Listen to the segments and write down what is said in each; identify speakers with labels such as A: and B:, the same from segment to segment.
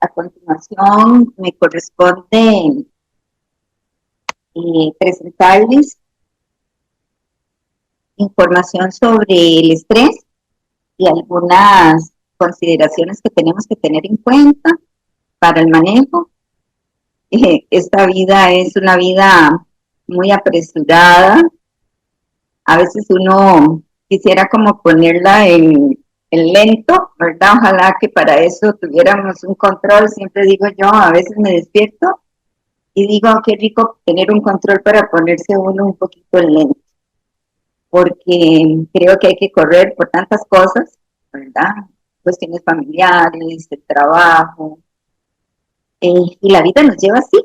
A: A continuación me corresponde presentarles información sobre el estrés y algunas consideraciones que tenemos que tener en cuenta para el manejo. Esta vida es una vida muy apresurada. A veces uno quisiera como ponerla en lento, ¿verdad? Ojalá que para eso tuviéramos un control. Siempre digo yo, a veces me despierto y digo, qué rico tener un control para ponerse uno un poquito en lento, porque creo que hay que correr por tantas cosas, ¿verdad? Cuestiones familiares, el trabajo, y la vida nos lleva así,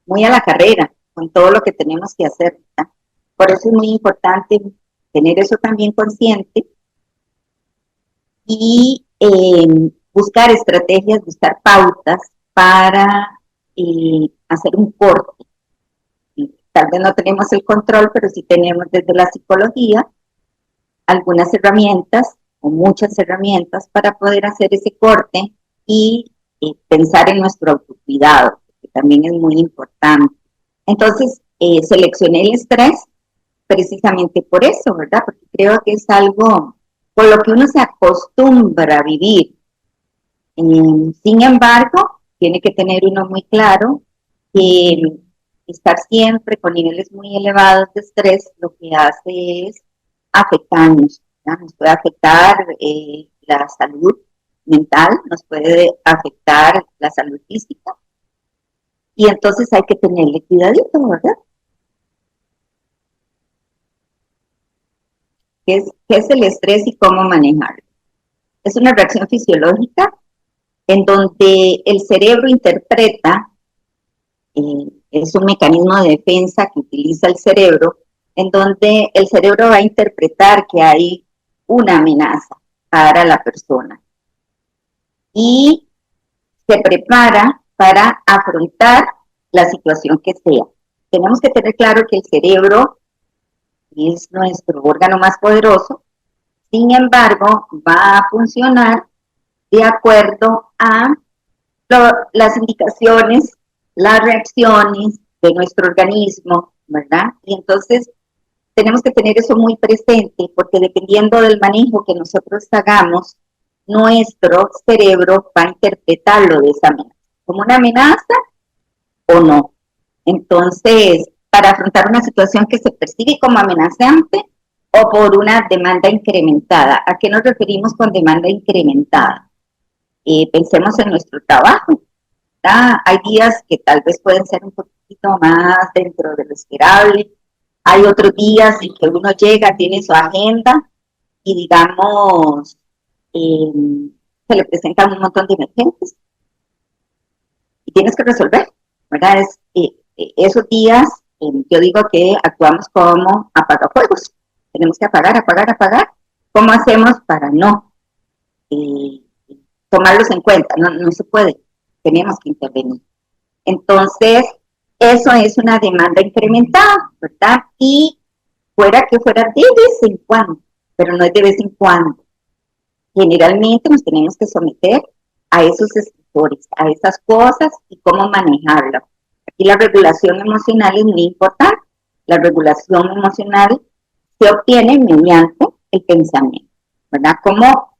A: muy a la carrera, con todo lo que tenemos que hacer, ¿verdad? Por eso es muy importante tener eso también consciente y buscar estrategias, buscar pautas para hacer un corte. Tal vez no tenemos el control, pero sí tenemos desde la psicología algunas herramientas o muchas herramientas para poder hacer ese corte y pensar en nuestro autocuidado, que también es muy importante. Entonces, seleccioné el estrés precisamente por eso, ¿verdad? Porque creo que es algo por lo que uno se acostumbra a vivir. Sin embargo, tiene que tener uno muy claro que estar siempre con niveles muy elevados de estrés lo que hace es afectarnos, ¿verdad? Nos puede afectar la salud mental, nos puede afectar la salud física y entonces hay que tenerle cuidadito, ¿verdad? ¿Qué es el estrés y cómo manejarlo? Es una reacción fisiológica en donde el cerebro interpreta, es un mecanismo de defensa que utiliza el cerebro, en donde el cerebro va a interpretar que hay una amenaza para la persona y se prepara para afrontar la situación que sea. Tenemos que tener claro que el cerebro es nuestro órgano más poderoso, sin embargo, va a funcionar de acuerdo a las indicaciones, las reacciones de nuestro organismo, ¿verdad? Y entonces tenemos que tener eso muy presente porque dependiendo del manejo que nosotros hagamos, nuestro cerebro va a interpretarlo de esa manera, como una amenaza o no. Entonces, para afrontar una situación que se percibe como amenazante o por una demanda incrementada. ¿A qué nos referimos con demanda incrementada? Pensemos en nuestro trabajo. ¿Verdad? Hay días que tal vez pueden ser un poquito más dentro de lo esperable. Hay otros días en que uno llega, tiene su agenda y digamos, se le presentan un montón de emergencias y tienes que resolver, ¿verdad? Esos días, yo digo que actuamos como apagafuegos. Tenemos que apagar, apagar, apagar. ¿Cómo hacemos para no eh, tomarlos en cuenta? No, no se puede. Tenemos que intervenir. Entonces, eso es una demanda incrementada, ¿verdad? Y fuera que fuera de vez en cuando, pero no es de vez en cuando. Generalmente nos tenemos que someter a esos escritores, a esas cosas y cómo manejarlas. Aquí la regulación emocional es muy importante. La regulación emocional se obtiene mediante el pensamiento, ¿verdad? Cómo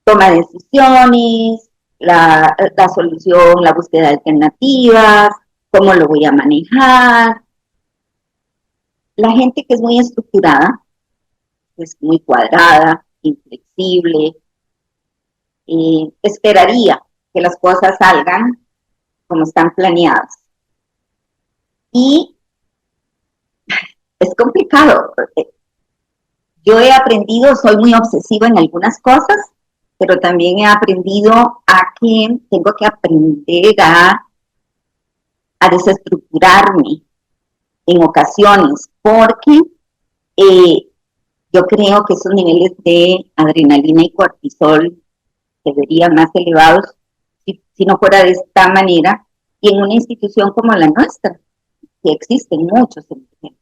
A: toma decisiones, la solución, la búsqueda de alternativas, cómo lo voy a manejar. La gente que es muy estructurada, es muy cuadrada, inflexible, esperaría que las cosas salgan como están planeadas. Y es complicado. Yo he aprendido, soy muy obsesiva en algunas cosas, pero también he aprendido a que tengo que aprender a desestructurarme en ocasiones, porque yo creo que esos niveles de adrenalina y cortisol deberían más elevados si no fuera de esta manera, y en una institución como la nuestra, que existen muchos ejemplos.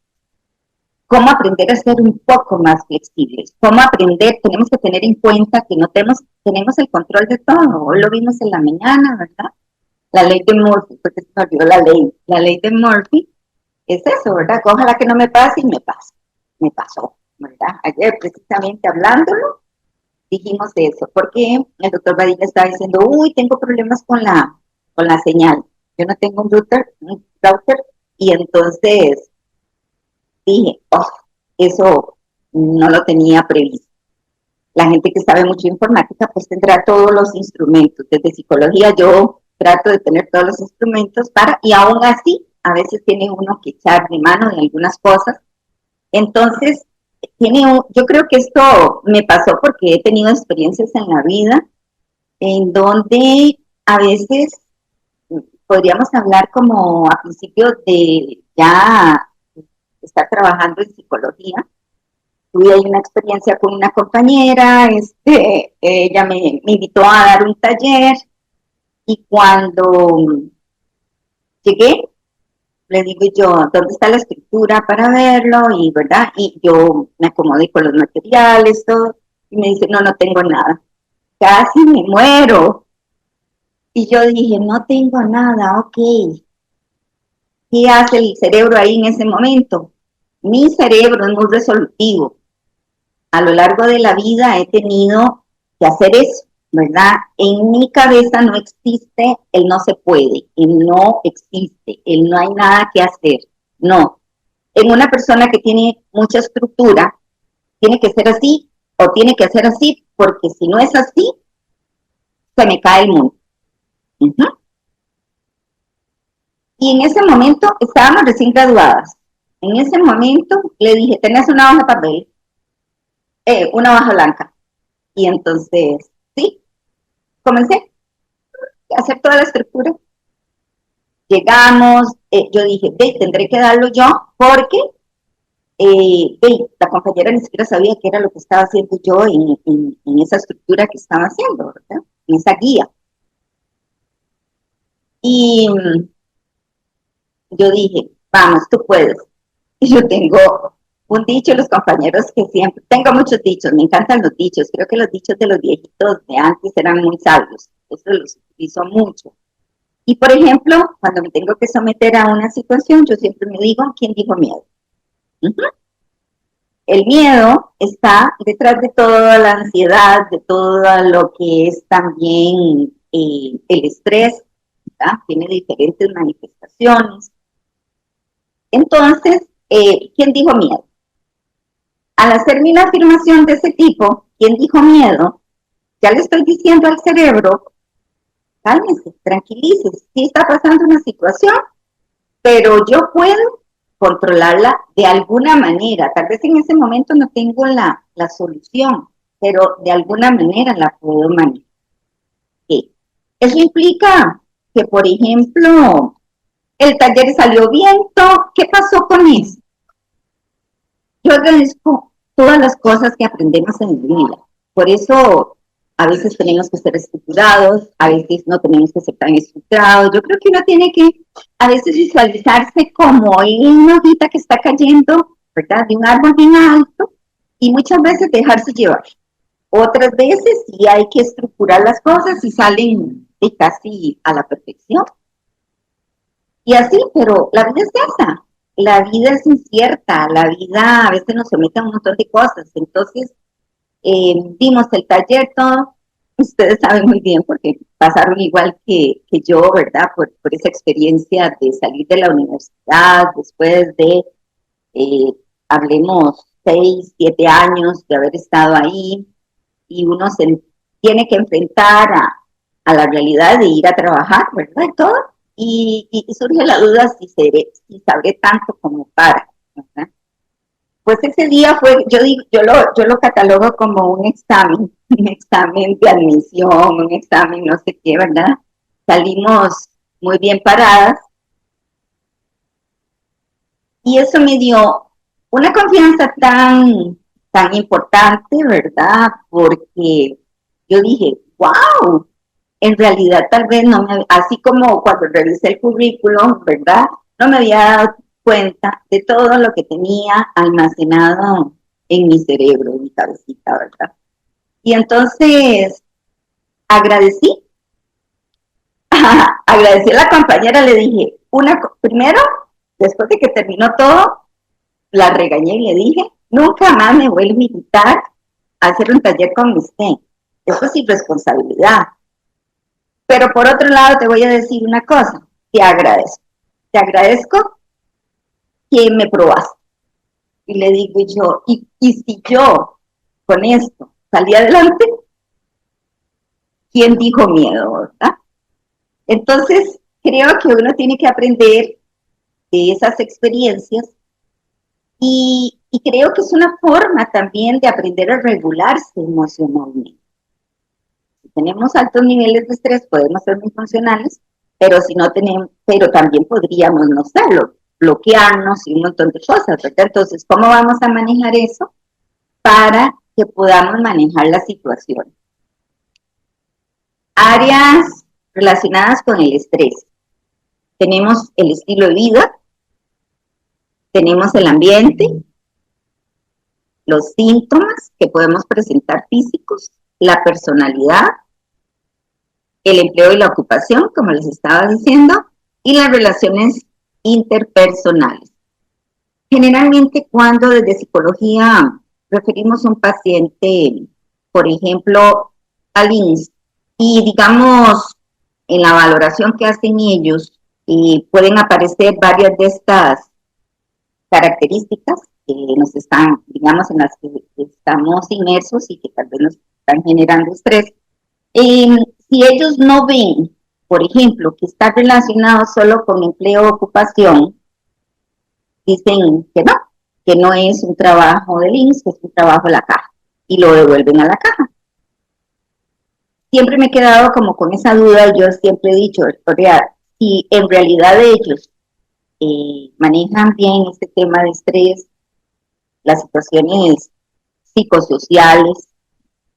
A: cómo aprender a ser un poco más flexibles, cómo aprender, tenemos que tener en cuenta que no tenemos el control de todo. Hoy lo vimos en la mañana, ¿verdad? La ley de Murphy, porque se me olvidó la ley de Murphy es eso, ¿verdad? Ojalá que no me pase y me pasa, me pasó, ¿verdad? Ayer precisamente hablándolo, dijimos eso, porque el doctor Badilla estaba diciendo, uy, tengo problemas con la señal, yo no tengo un router, y entonces dije, oh, eso no lo tenía previsto. La gente que sabe mucho de informática pues tendrá todos los instrumentos. Desde psicología yo trato de tener todos los instrumentos para, y aún así, a veces tiene uno que echar de mano en algunas cosas. Entonces, yo creo que esto me pasó porque he tenido experiencias en la vida en donde a veces podríamos hablar como a principios de ya estar trabajando en psicología. Tuve ahí una experiencia con una compañera, ella me invitó a dar un taller y cuando llegué, le digo yo, ¿dónde está la escritura para verlo? Y, ¿verdad? Y yo me acomodé con los materiales, todo, y me dice, no, no tengo nada. Casi me muero. Y yo dije, no tengo nada, ok. ¿Qué hace el cerebro ahí en ese momento? Mi cerebro es muy resolutivo. A lo largo de la vida he tenido que hacer eso, ¿verdad? En mi cabeza no existe el no se puede, el no existe, el no hay nada que hacer. No. En una persona que tiene mucha estructura, tiene que ser así o tiene que ser así, porque si no es así, se me cae el mundo. Uh -huh. Y en ese momento estábamos recién graduadas. En ese momento le dije, tenés una hoja de papel, una hoja blanca. Y entonces, sí, comencé a hacer toda la estructura. Llegamos, yo dije, tendré que darlo yo porque la compañera ni siquiera sabía qué era lo que estaba haciendo yo en esa estructura que estaba haciendo, ¿verdad? En esa guía. Y yo dije, vamos, tú puedes. Y yo tengo un dicho, los compañeros que siempre, tengo muchos dichos, me encantan los dichos, creo que los dichos de los viejitos de antes eran muy sabios, eso los utilizo mucho. Y por ejemplo, cuando me tengo que someter a una situación, yo siempre me digo, ¿quién dijo miedo? Uh -huh. El miedo está detrás de toda la ansiedad, de todo lo que es también el estrés, ¿verdad? Tiene diferentes manifestaciones. Entonces, ¿quién dijo miedo? Al hacerme una afirmación de ese tipo, ¿quién dijo miedo? Ya le estoy diciendo al cerebro, cálmese, tranquilícese, sí está pasando una situación, pero yo puedo controlarla de alguna manera. Tal vez en ese momento no tengo la solución, pero de alguna manera la puedo manejar. ¿Qué? Eso implica que, por ejemplo, el taller salió viento. ¿Qué pasó con eso? Yo agradezco todas las cosas que aprendemos en la vida. Por eso a veces tenemos que ser estructurados, a veces no tenemos que ser tan estructurados. Yo creo que uno tiene que a veces visualizarse como en una hojita que está cayendo, ¿verdad? De un árbol bien alto y muchas veces dejarse llevar. Otras veces sí hay que estructurar las cosas y salen casi a la perfección. Y así, pero la vida es esa. La vida es incierta, la vida a veces nos somete a un montón de cosas. Entonces, dimos el taller, todo. Ustedes saben muy bien porque pasaron igual que yo, ¿verdad? Por esa experiencia de salir de la universidad, después de, hablemos, 6, 7 años de haber estado ahí, y uno se tiene que enfrentar a la realidad de ir a trabajar, ¿verdad? Y todo. Y surge la duda si sabré tanto como para, ¿verdad? Pues ese día fue, yo lo catalogo como un examen, un examen de admisión, un examen no sé qué, ¿verdad? Salimos muy bien paradas y eso me dio una confianza tan importante, ¿verdad? Porque yo dije, wow, en realidad tal vez no me, así como cuando revisé el currículum, ¿verdad? No me había dado cuenta de todo lo que tenía almacenado en mi cerebro, en mi cabecita, ¿verdad? Y entonces agradecí, agradecí a la compañera, le dije, primero, después de que terminó todo, la regañé y le dije, nunca más me vuelve a invitar a hacer un taller con usted. Eso es irresponsabilidad. Pero por otro lado te voy a decir una cosa, te agradezco que me probaste. Y le digo yo, y si yo con esto salí adelante, ¿quién dijo miedo, verdad? Entonces, creo que uno tiene que aprender de esas experiencias y creo que es una forma también de aprender a regularse emocionalmente. Si tenemos altos niveles de estrés, podemos ser muy funcionales, pero si no tenemos, pero también podríamos no serlo, bloquearnos y un montón de cosas, ¿verdad? Entonces, ¿cómo vamos a manejar eso para que podamos manejar la situación? Áreas relacionadas con el estrés. Tenemos el estilo de vida, tenemos el ambiente, los síntomas que podemos presentar físicos, la personalidad, el empleo y la ocupación, como les estaba diciendo, y las relaciones interpersonales. Generalmente cuando desde psicología referimos a un paciente, por ejemplo, al INS, y digamos, en la valoración que hacen ellos, pueden aparecer varias de estas características que nos están, digamos, en las que estamos inmersos y que tal vez nos están generando estrés. Si ellos no ven, por ejemplo, que está relacionado solo con empleo o ocupación, dicen que no es un trabajo del INSS, que es un trabajo de la caja, y lo devuelven a la caja. Siempre me he quedado como con esa duda, y yo siempre he dicho, si en realidad ellos manejan bien este tema de estrés, las situaciones psicosociales,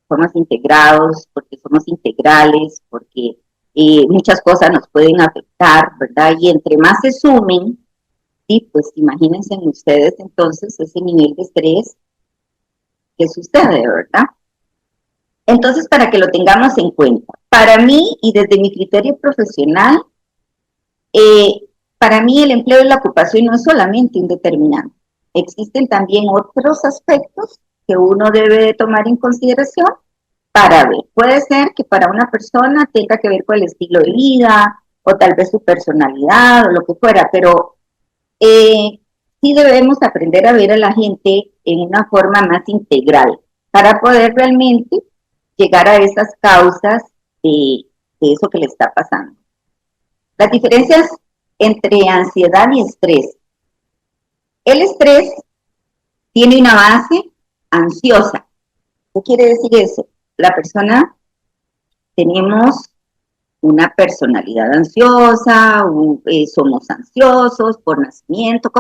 A: somos integrados, porque somos integrales, porque muchas cosas nos pueden afectar, ¿verdad? Y entre más se sumen, sí, pues imagínense en ustedes entonces ese nivel de estrés que sucede, ¿verdad? Entonces, para que lo tengamos en cuenta, para mí y desde mi criterio profesional, eh, para mí el empleo y la ocupación no es solamente un determinante. Existen también otros aspectos que uno debe de tomar en consideración para ver. Puede ser que para una persona tenga que ver con el estilo de vida o tal vez su personalidad o lo que fuera, pero sí debemos aprender a ver a la gente en una forma más integral para poder realmente llegar a esas causas de eso que le está pasando. Las diferencias entre ansiedad y estrés. El estrés tiene una base ansiosa. ¿Qué quiere decir eso? La persona, tenemos una personalidad ansiosa, somos ansiosos por nacimiento.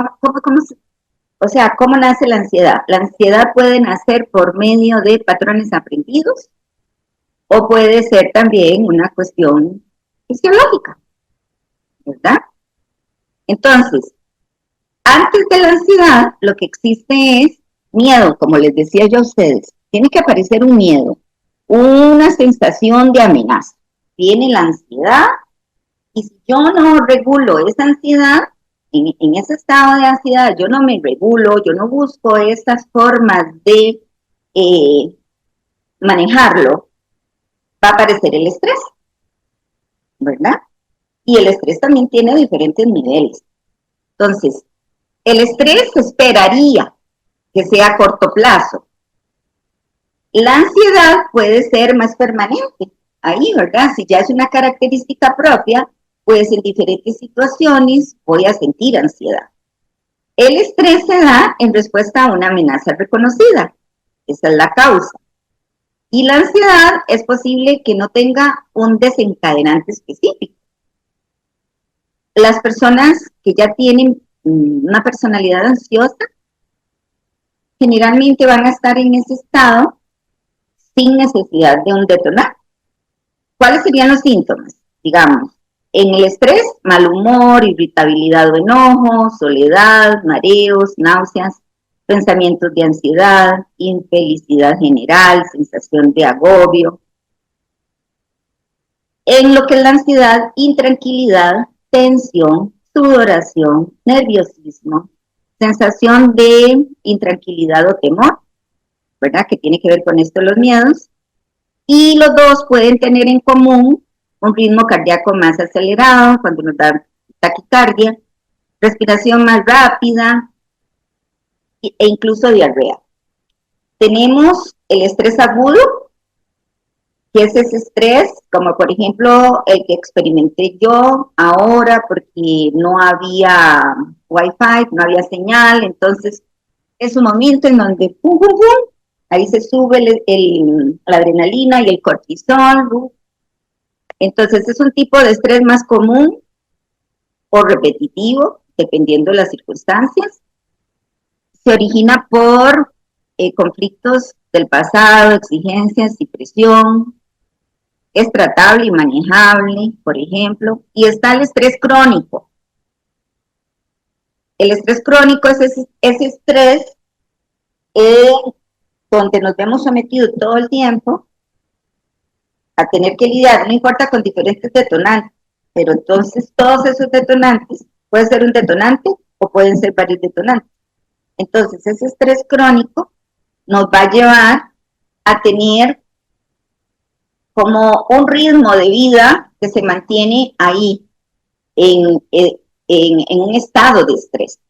A: O sea, ¿cómo nace la ansiedad? La ansiedad puede nacer por medio de patrones aprendidos o puede ser también una cuestión fisiológica, ¿verdad? Entonces, antes de la ansiedad, lo que existe es miedo, como les decía yo a ustedes. Tiene que aparecer un miedo, una sensación de amenaza. Viene la ansiedad y si yo no regulo esa ansiedad, en ese estado de ansiedad, yo no me regulo, yo no busco esas formas de manejarlo, va a aparecer el estrés, ¿verdad? Y el estrés también tiene diferentes niveles. Entonces, el estrés se esperaría que sea a corto plazo. La ansiedad puede ser más permanente, ahí, ¿verdad? Si ya es una característica propia, pues en diferentes situaciones voy a sentir ansiedad. El estrés se da en respuesta a una amenaza reconocida, esa es la causa. Y la ansiedad es posible que no tenga un desencadenante específico. Las personas que ya tienen una personalidad ansiosa generalmente van a estar en ese estado sin necesidad de un detonante. ¿Cuáles serían los síntomas? Digamos, En el estrés, mal humor, irritabilidad o enojo, soledad, mareos, náuseas, pensamientos de ansiedad, infelicidad general, sensación de agobio. En lo que es la ansiedad, intranquilidad, tensión, sudoración, nerviosismo, sensación de intranquilidad o temor, ¿verdad? Que tiene que ver con esto los miedos. Y los dos pueden tener en común un ritmo cardíaco más acelerado cuando nos da taquicardia, respiración más rápida e incluso diarrea. Tenemos el estrés agudo, que es ese estrés, como por ejemplo el que experimenté yo ahora porque no había wifi, no había señal, entonces es un momento en donde pum, pum, pum, ahí se sube la adrenalina y el cortisol. Entonces es un tipo de estrés más común o repetitivo, dependiendo de las circunstancias. Se origina por conflictos del pasado, exigencias y presión. Es tratable y manejable, por ejemplo. Y está el estrés crónico. El estrés crónico es ese estrés donde nos vemos sometidos todo el tiempo a tener que lidiar, no importa con diferentes detonantes, pero entonces todos esos detonantes, puede ser un detonante o pueden ser varios detonantes. Entonces ese estrés crónico nos va a llevar a tener como un ritmo de vida que se mantiene ahí en un estado de estrés.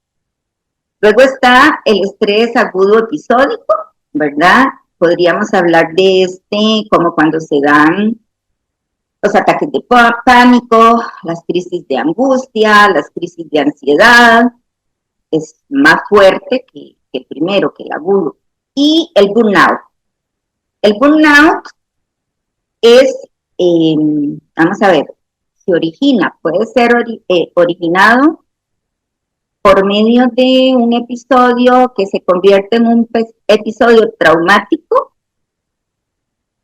A: Luego está el estrés agudo episódico, ¿verdad? Podríamos hablar de como cuando se dan los ataques de pánico, las crisis de angustia, las crisis de ansiedad, es más fuerte que el primero, que el agudo. Y el burnout. El burnout es, vamos a ver, se origina, puede ser originado por medio de un episodio que se convierte en un episodio traumático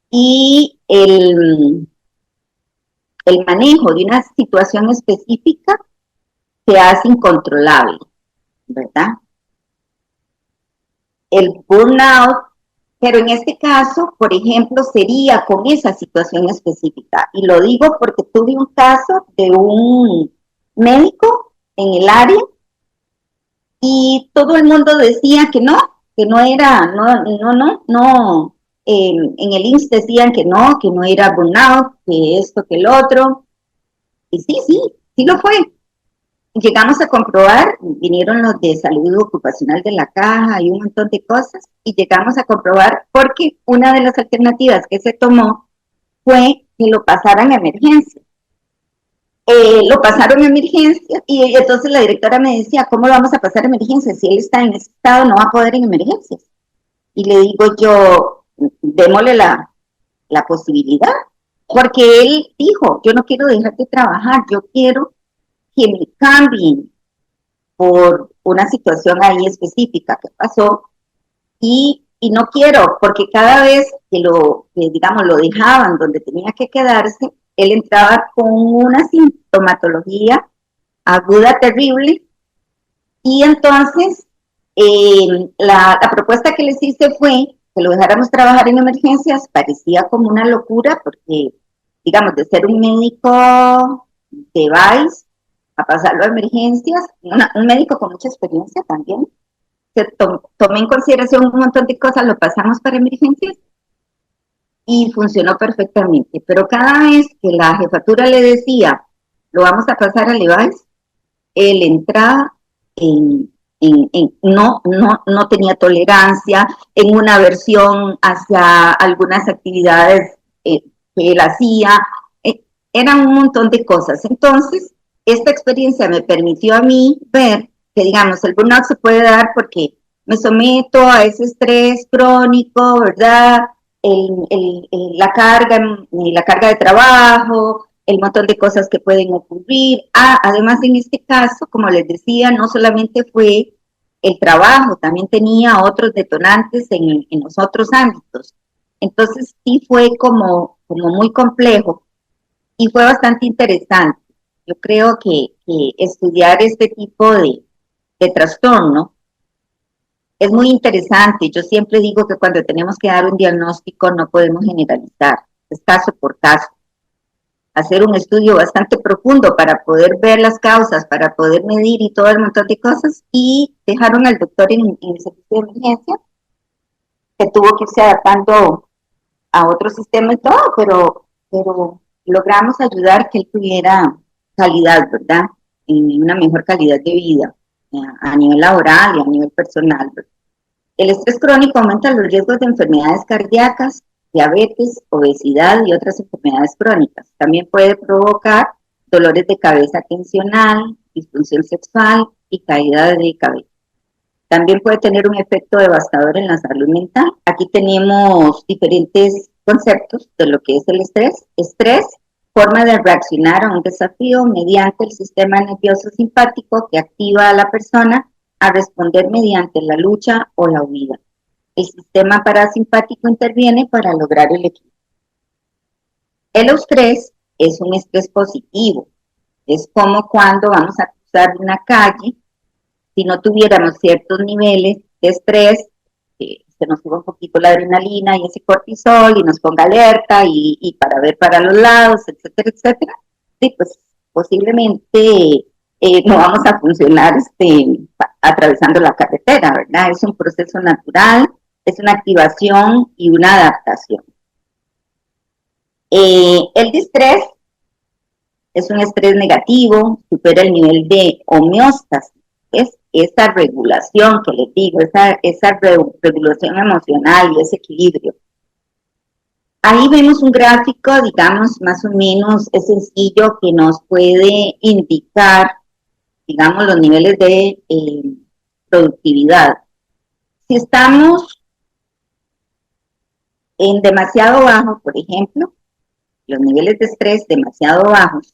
A: y el manejo de una situación específica se hace incontrolable, ¿verdad? El burnout, pero en este caso, por ejemplo, sería con esa situación específica. Y lo digo porque tuve un caso de un médico en el área y todo el mundo decía que no era, en el IMSS decían que no era burnout, que esto, que el otro. Y sí lo fue. Llegamos a comprobar, vinieron los de salud ocupacional de la caja y un montón de cosas, y llegamos a comprobar porque una de las alternativas que se tomó fue que lo pasaran a emergencia. Lo pasaron a emergencia y entonces la directora me decía, ¿cómo lo vamos a pasar a emergencia? Si él está en ese estado no va a poder en emergencias. Y le digo yo, démosle la posibilidad, porque él dijo, yo no quiero dejar de trabajar, yo quiero que me cambien por una situación ahí específica que pasó y no quiero, porque cada vez digamos, lo dejaban donde tenía que quedarse, él entraba con una sintomatología aguda terrible y entonces la propuesta que les hice fue que lo dejáramos trabajar en emergencias. Parecía como una locura porque, digamos, de ser un médico de VICE a pasarlo a emergencias, un médico con mucha experiencia también, se tomé en consideración un montón de cosas, lo pasamos para emergencias y funcionó perfectamente. Pero cada vez que la jefatura le decía, lo vamos a pasar a Levi's, él entraba no tenía tolerancia, en una aversión hacia algunas actividades que él hacía, eran un montón de cosas. Entonces, esta experiencia me permitió a mí ver que, digamos, el burnout se puede dar porque me someto a ese estrés crónico, ¿verdad? La carga de trabajo, el montón de cosas que pueden ocurrir. Además, en este caso, como les decía, no solamente fue el trabajo, también tenía otros detonantes en los otros ámbitos. Entonces, sí fue como muy complejo y fue bastante interesante. Yo creo que estudiar este tipo de trastorno es muy interesante. Yo siempre digo que cuando tenemos que dar un diagnóstico no podemos generalizar, es caso por caso. Hacer un estudio bastante profundo para poder ver las causas, para poder medir y todo el montón de cosas, y dejaron al doctor en el servicio de emergencia, que tuvo que irse adaptando a otro sistema y todo, pero logramos ayudar que él tuviera calidad, ¿verdad? Y una mejor calidad de vida a nivel laboral y a nivel personal, ¿verdad? El estrés crónico aumenta los riesgos de enfermedades cardíacas, diabetes, obesidad y otras enfermedades crónicas. También puede provocar dolores de cabeza tensional, disfunción sexual y caída de cabello. También puede tener un efecto devastador en la salud mental. Aquí tenemos diferentes conceptos de lo que es el estrés. Estrés, forma de reaccionar a un desafío mediante el sistema nervioso simpático que activa a la persona a responder mediante la lucha o la huida. El sistema parasimpático interviene para lograr el equilibrio. El eustrés es un estrés positivo. Es como cuando vamos a cruzar una calle. Si no tuviéramos ciertos niveles de estrés, se nos suba un poquito la adrenalina y ese cortisol y nos ponga alerta y para ver para los lados, etcétera, etcétera, sí, pues posiblemente no vamos a funcionar atravesando la carretera, ¿verdad? Es un proceso natural, es una activación y una adaptación. El distrés es un estrés negativo, supera el nivel de homeostasis, es esa regulación que les digo, esa regulación emocional y ese equilibrio. Ahí vemos un gráfico, digamos, más o menos es sencillo que nos puede indicar, digamos, los niveles de productividad. Si estamos en demasiado bajo, por ejemplo, los niveles de estrés demasiado bajos,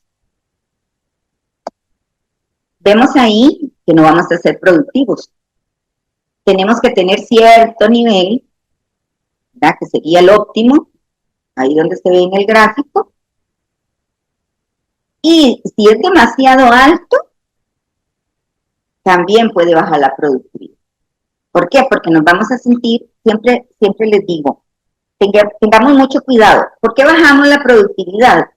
A: vemos ahí que no vamos a ser productivos. Tenemos que tener cierto nivel, ¿verdad? Que sería el óptimo, ahí donde se ve en el gráfico. Y si es demasiado alto, también puede bajar la productividad. ¿Por qué? Porque nos vamos a sentir, siempre les digo, tengamos mucho cuidado. ¿Por qué bajamos la productividad?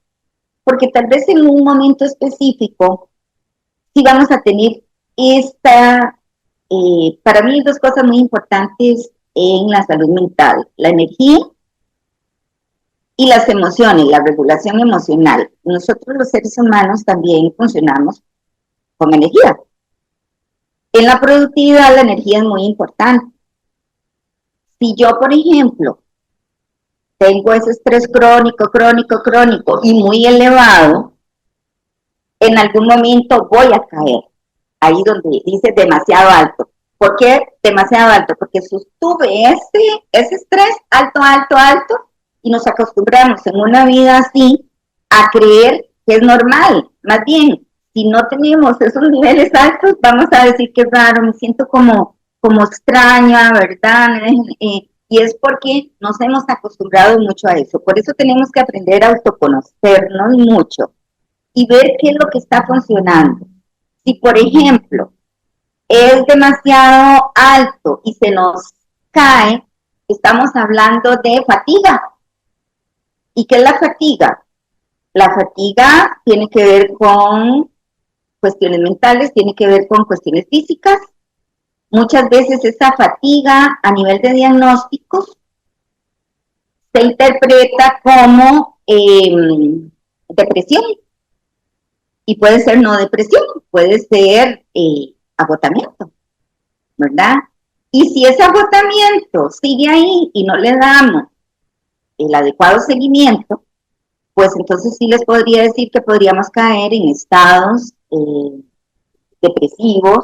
A: Porque tal vez en un momento específico sí vamos a tener para mí hay dos cosas muy importantes en la salud mental, la energía y las emociones, la regulación emocional. Nosotros los seres humanos también funcionamos con energía. En la productividad la energía es muy importante. Si yo, por ejemplo, tengo ese estrés crónico y muy elevado, en algún momento voy a caer. Ahí donde dice demasiado alto. ¿Por qué demasiado alto? Porque sostuve ese estrés alto, y nos acostumbramos en una vida así a creer que es normal. Más bien, si no tenemos esos niveles altos, vamos a decir que es raro, me siento como extraña, ¿verdad? Y es porque nos hemos acostumbrado mucho a eso. Por eso tenemos que aprender a autoconocernos mucho y ver qué es lo que está funcionando. Si, por ejemplo, es demasiado alto y se nos cae, estamos hablando de fatiga. ¿Y qué es la fatiga? La fatiga tiene que ver con cuestiones mentales, tiene que ver con cuestiones físicas. Muchas veces esa fatiga a nivel de diagnósticos se interpreta como depresión. Y puede ser no depresión, puede ser agotamiento, ¿verdad? Y si ese agotamiento sigue ahí y no le damos el adecuado seguimiento, pues entonces sí les podría decir que podríamos caer en estados depresivos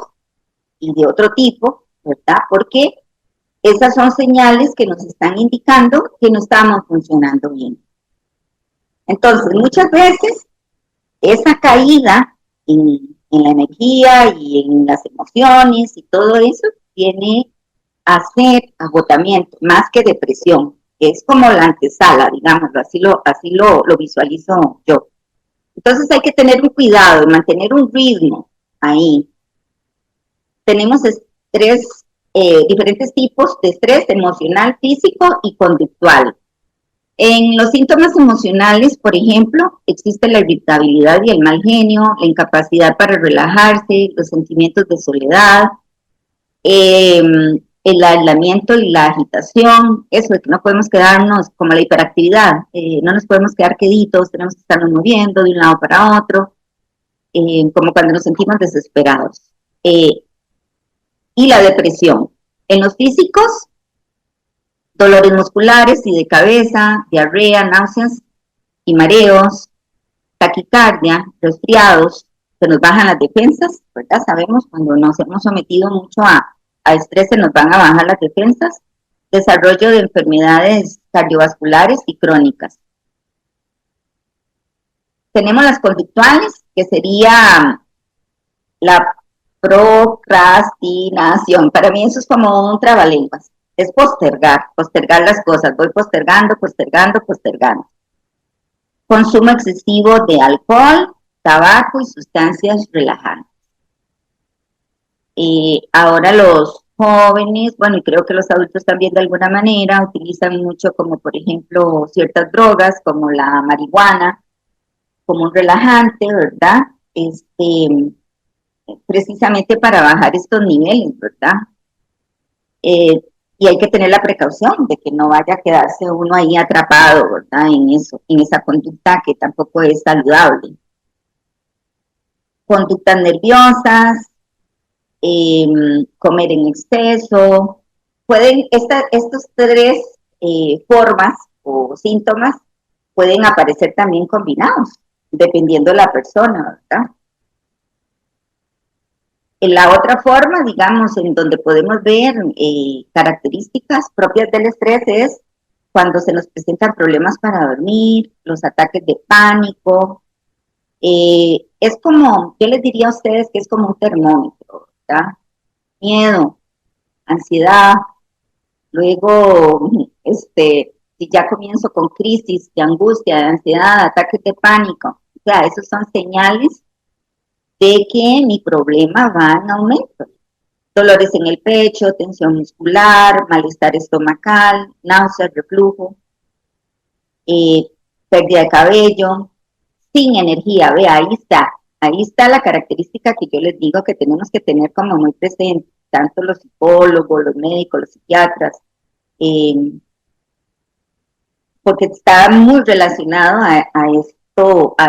A: y de otro tipo, ¿verdad? Porque esas son señales que nos están indicando que no estamos funcionando bien. Entonces, muchas veces esa caída en la energía y en las emociones y todo eso viene a ser agotamiento, más que depresión. Es como la antesala, digamos, así lo visualizo yo. Entonces hay que tener un cuidado, mantener un ritmo ahí. Tenemos estrés, diferentes tipos de estrés emocional, físico y conductual. En los síntomas emocionales, por ejemplo, existe la irritabilidad y el mal genio, la incapacidad para relajarse, los sentimientos de soledad, eh, el aislamiento y la agitación, eso de que no podemos quedarnos como la hiperactividad, no nos podemos quedar queditos, tenemos que estarnos moviendo de un lado para otro, como cuando nos sentimos desesperados. Y la depresión. En los físicos, dolores musculares y de cabeza, diarrea, náuseas y mareos, taquicardia, resfriados, se nos bajan las defensas, ¿verdad? Sabemos cuando nos hemos sometido mucho a estrés se nos van a bajar las defensas, desarrollo de enfermedades cardiovasculares y crónicas. Tenemos las conductuales, que sería la procrastinación. Para mí eso es como un trabalenguas. Es postergar las cosas. Voy postergando, postergando, postergando. Consumo excesivo de alcohol, tabaco y sustancias relajantes. Ahora los jóvenes, bueno, y creo que los adultos también de alguna manera utilizan mucho como por ejemplo ciertas drogas como la marihuana, como un relajante, ¿verdad? Precisamente para bajar estos niveles, ¿verdad? Y hay que tener la precaución de que no vaya a quedarse uno ahí atrapado, ¿verdad? En eso, en esa conducta que tampoco es saludable. Conductas nerviosas, comer en exceso, estos tres formas o síntomas pueden aparecer también combinados, dependiendo de la persona, ¿verdad? En la otra forma, digamos, en donde podemos ver características propias del estrés es cuando se nos presentan problemas para dormir, los ataques de pánico. Es como, yo les diría a ustedes que es como un termómetro, ¿verdad? Miedo, ansiedad, luego, si ya comienzo con crisis de angustia, de ansiedad, ataques de pánico, o sea, esos son señales de que mi problema va en aumento. Dolores en el pecho, tensión muscular, malestar estomacal, náuseas, reflujo, eh, pérdida de cabello, sin energía. Vea, ahí está la característica que yo les digo que tenemos que tener como muy presente, tanto los psicólogos, los médicos, los psiquiatras, eh, porque está muy relacionado a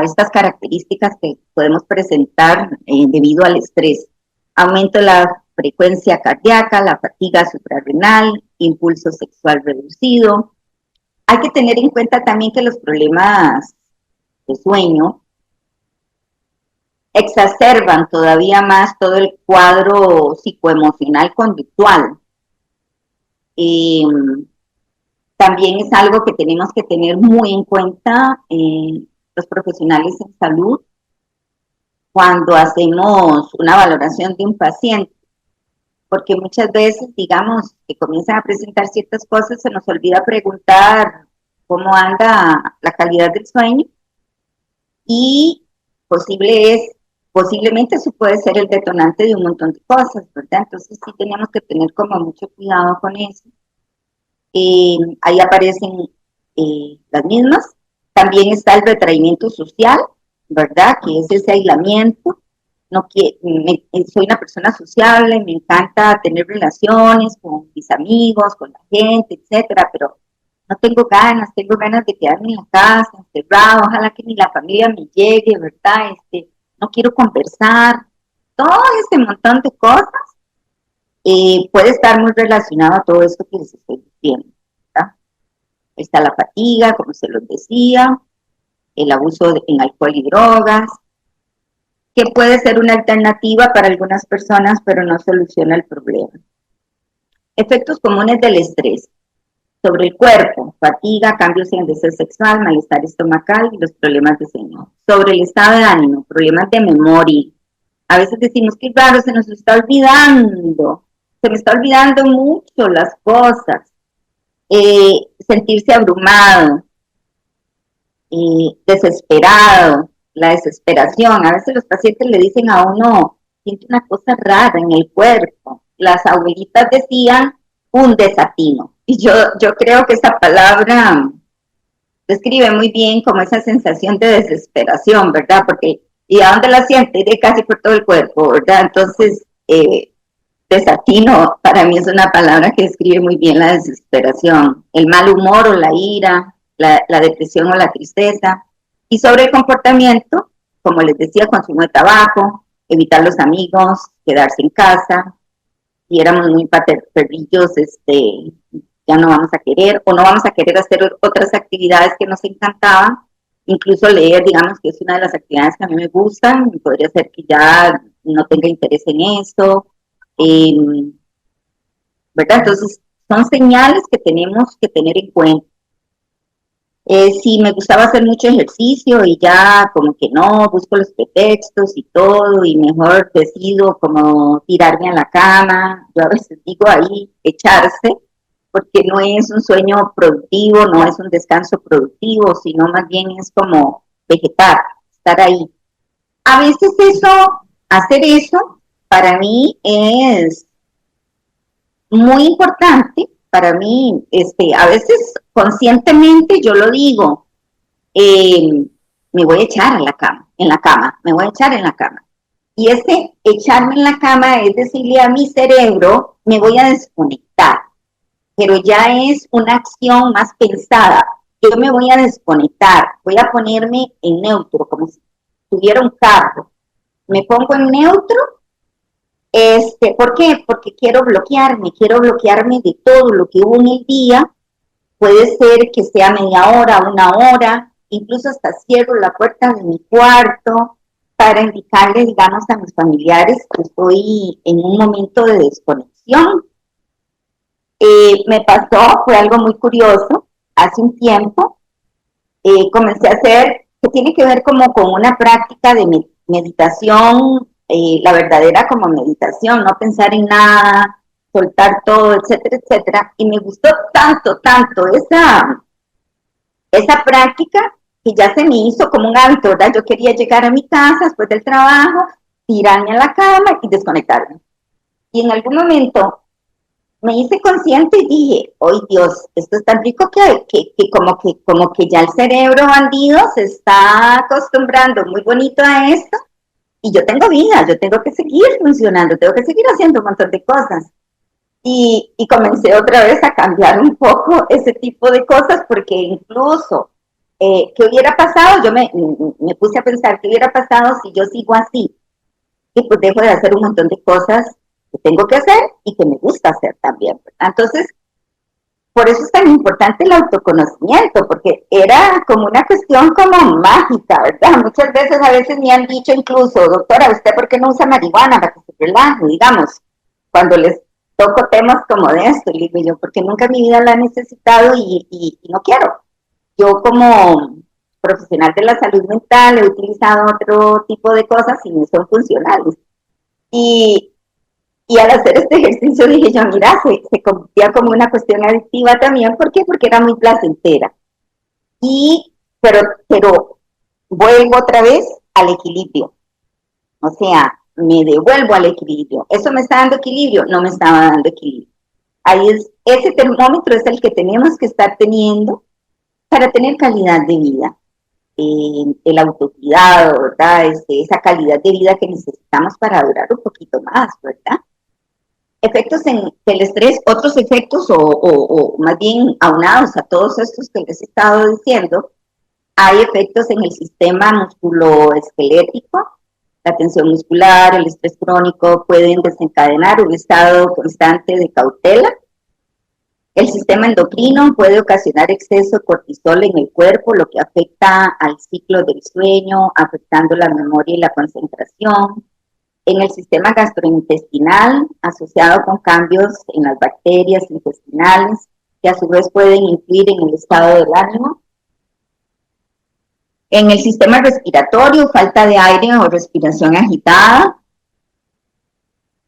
A: estas características que podemos presentar debido al estrés. Aumento de la frecuencia cardíaca, la fatiga suprarrenal, impulso sexual reducido. Hay que tener en cuenta también que los problemas de sueño exacerban todavía más todo el cuadro psicoemocional conductual. Eh, También es algo que tenemos que tener muy en cuenta los profesionales en salud cuando hacemos una valoración de un paciente, porque muchas veces, digamos, que comienzan a presentar ciertas cosas, se nos olvida preguntar cómo anda la calidad del sueño y posiblemente eso puede ser el detonante de un montón de cosas, ¿verdad? Entonces sí tenemos que tener como mucho cuidado con eso. Ahí aparecen las mismas. También está el retraimiento social, ¿verdad? Que es ese aislamiento. No soy una persona sociable, me encanta tener relaciones con mis amigos, con la gente, etcétera, pero no tengo ganas de quedarme en la casa, encerrado, ojalá que ni la familia me llegue, ¿verdad? No quiero conversar, todo ese montón de cosas puede estar muy relacionado a todo esto que les estoy diciendo, ¿verdad? Está la fatiga, como se los decía, el abuso en alcohol y drogas, que puede ser una alternativa para algunas personas, pero no soluciona el problema. Efectos comunes del estrés sobre el cuerpo: fatiga, cambios en el deseo sexual, malestar estomacal y los problemas de sueño. Sobre el estado de ánimo, problemas de memoria. A veces decimos que raro, se nos está olvidando, se me está olvidando mucho las cosas. Sentirse abrumado, desesperado, la desesperación. A veces los pacientes le dicen a uno, siente una cosa rara en el cuerpo. Las abuelitas decían un desatino. Y yo creo que esa palabra describe muy bien como esa sensación de desesperación, ¿verdad? Porque, ¿y a dónde la siente? De casi por todo el cuerpo, ¿verdad? Entonces, desatino para mí es una palabra que describe muy bien la desesperación, el mal humor o la ira, la depresión o la tristeza. Y sobre el comportamiento, como les decía, consumo de tabaco, evitar los amigos, quedarse en casa, y éramos muy perrillos, ya no vamos a querer o no vamos a querer hacer otras actividades que nos encantaban, incluso leer, digamos que es una de las actividades que a mí me gustan, podría ser que ya no tenga interés en eso, eh, ¿verdad? Entonces, son señales que tenemos que tener en cuenta. Si me gustaba hacer mucho ejercicio y ya como que no, busco los pretextos y todo y mejor decido como tirarme a la cama, yo a veces digo ahí echarse, porque no es un sueño productivo, no es un descanso productivo, sino más bien es como vegetar, estar ahí. A veces hacer eso, para mí es muy importante, para mí, a veces conscientemente yo lo digo, eh, me voy a echar a la cama, en la cama, me voy a echar en la cama. Y ese echarme en la cama es decirle a mi cerebro, me voy a desconectar, pero ya es una acción más pensada. Yo me voy a desconectar, voy a ponerme en neutro, como si tuviera un carro. Me pongo en neutro. ¿Por qué? Porque quiero bloquearme de todo lo que hubo en el día. Puede ser que sea media hora, una hora, incluso hasta cierro la puerta de mi cuarto para indicarle, digamos, a mis familiares que estoy en un momento de desconexión. Me pasó, fue algo muy curioso, hace un tiempo, comencé a hacer, que tiene que ver como con una práctica de meditación, la verdadera como meditación, no pensar en nada, soltar todo, etcétera, etcétera. Y me gustó tanto, tanto esa práctica que ya se me hizo como un hábito, ¿verdad? Yo quería llegar a mi casa después del trabajo, tirarme a la cama y desconectarme. Y en algún momento me hice consciente y dije, ¡ay Dios! Esto es tan rico como que ya el cerebro bandido se está acostumbrando muy bonito a esto y yo tengo vida, yo tengo que seguir funcionando, tengo que seguir haciendo un montón de cosas. Y comencé otra vez a cambiar un poco ese tipo de cosas porque incluso, ¿qué hubiera pasado? Me puse a pensar, ¿qué hubiera pasado si yo sigo así? Y pues dejo de hacer un montón de cosas que tengo que hacer y que me gusta hacer también, ¿verdad? Entonces, por eso es tan importante el autoconocimiento, porque era como una cuestión como mágica, ¿verdad? Muchas veces, a veces me han dicho incluso, doctora, ¿usted por qué no usa marihuana para que se relaje? Digamos, cuando les toco temas como de esto, y digo yo, porque nunca en mi vida la he necesitado y no quiero. Yo como profesional de la salud mental he utilizado otro tipo de cosas y no son funcionales. Y, y al hacer este ejercicio dije yo, mira, se convertía como una cuestión adictiva también. ¿Por qué? Porque era muy placentera. Y, pero vuelvo otra vez al equilibrio. O sea, me devuelvo al equilibrio. ¿Eso me está dando equilibrio? No me estaba dando equilibrio. Ahí ese termómetro es el que tenemos que estar teniendo para tener calidad de vida. El autocuidado, ¿verdad? Esa calidad de vida que necesitamos para durar un poquito más, ¿verdad? Efectos del estrés, otros efectos o más bien aunados a todos estos que les he estado diciendo, hay efectos en el sistema musculoesquelético, la tensión muscular, el estrés crónico pueden desencadenar un estado constante de cautela. El sistema endocrino puede ocasionar exceso de cortisol en el cuerpo, lo que afecta al ciclo del sueño, afectando la memoria y la concentración. En el sistema gastrointestinal, asociado con cambios en las bacterias intestinales, que a su vez pueden influir en el estado del ánimo. En el sistema respiratorio, falta de aire o respiración agitada.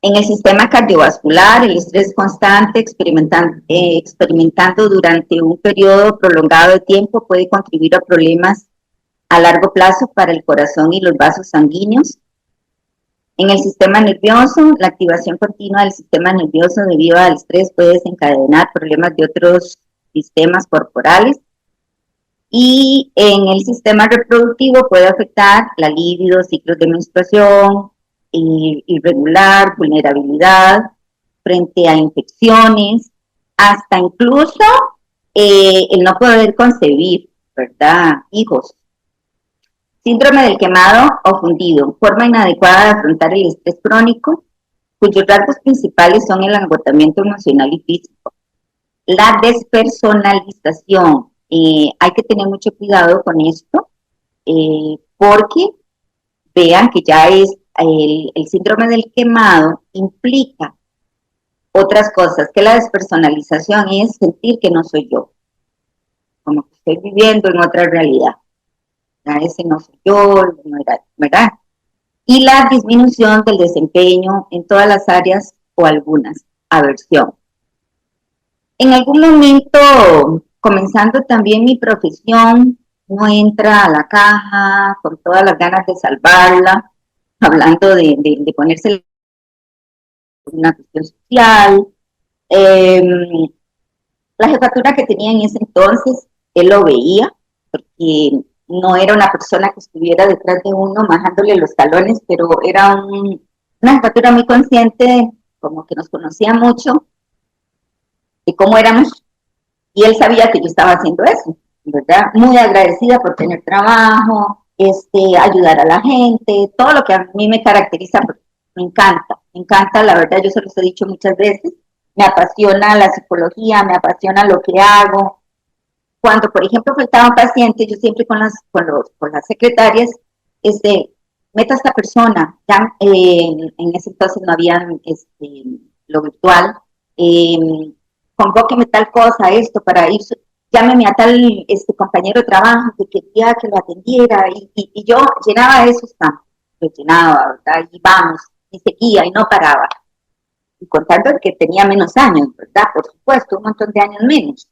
A: En el sistema cardiovascular, el estrés constante experimentando durante un periodo prolongado de tiempo puede contribuir a problemas a largo plazo para el corazón y los vasos sanguíneos. En el sistema nervioso, la activación continua del sistema nervioso debido al estrés puede desencadenar problemas de otros sistemas corporales. Y en el sistema reproductivo puede afectar la libido, ciclos de menstruación, irregular, vulnerabilidad frente a infecciones, hasta incluso el no poder concebir, ¿verdad? Hijos. Síndrome del quemado o fundido, forma inadecuada de afrontar el estrés crónico, cuyos rasgos principales son el agotamiento emocional y físico. La despersonalización, hay que tener mucho cuidado con esto, porque vean que ya es el síndrome del quemado implica otras cosas, que la despersonalización es sentir que no soy yo, como que estoy viviendo en otra realidad. Ese no soy yo, no era, ¿verdad? Y la disminución del desempeño en todas las áreas o algunas, aversión. En algún momento, comenzando también mi profesión, uno entra a la caja con todas las ganas de salvarla, hablando de ponerse una cuestión social. La jefatura que tenía en ese entonces, él lo veía, porque no era una persona que estuviera detrás de uno majándole los talones, pero era una jefatura muy consciente, como que nos conocía mucho, de cómo éramos, y él sabía que yo estaba haciendo eso, ¿verdad? Muy agradecida por tener trabajo, ayudar a la gente, todo lo que a mí me caracteriza, me encanta, la verdad, yo se los he dicho muchas veces, me apasiona la psicología, me apasiona lo que hago. Cuando, por ejemplo, faltaba un paciente, yo siempre con las secretarias, meta a esta persona, ya en ese entonces no había lo virtual, convóqueme tal cosa, esto, para ir, llámeme a tal compañero de trabajo que quería que lo atendiera, y yo llenaba esos campos, lo llenaba, ¿verdad? Y vamos, y seguía, y no paraba. Y contando que tenía menos años, ¿verdad? Por supuesto, un montón de años menos.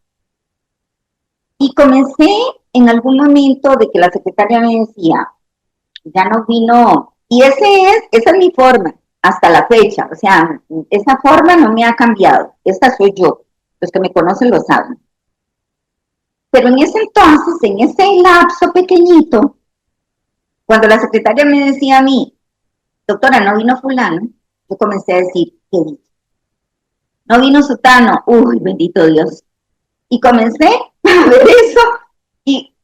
A: Y comencé en algún momento de que la secretaria me decía, ya no vino, y esa es mi forma, hasta la fecha, o sea, esa forma no me ha cambiado, esta soy yo, los que me conocen lo saben. Pero en ese entonces, en ese lapso pequeñito, cuando la secretaria me decía a mí, doctora, no vino fulano, yo comencé a decir, ¿qué dice? No vino sutano, uy, bendito Dios. Y comencé a ver eso, y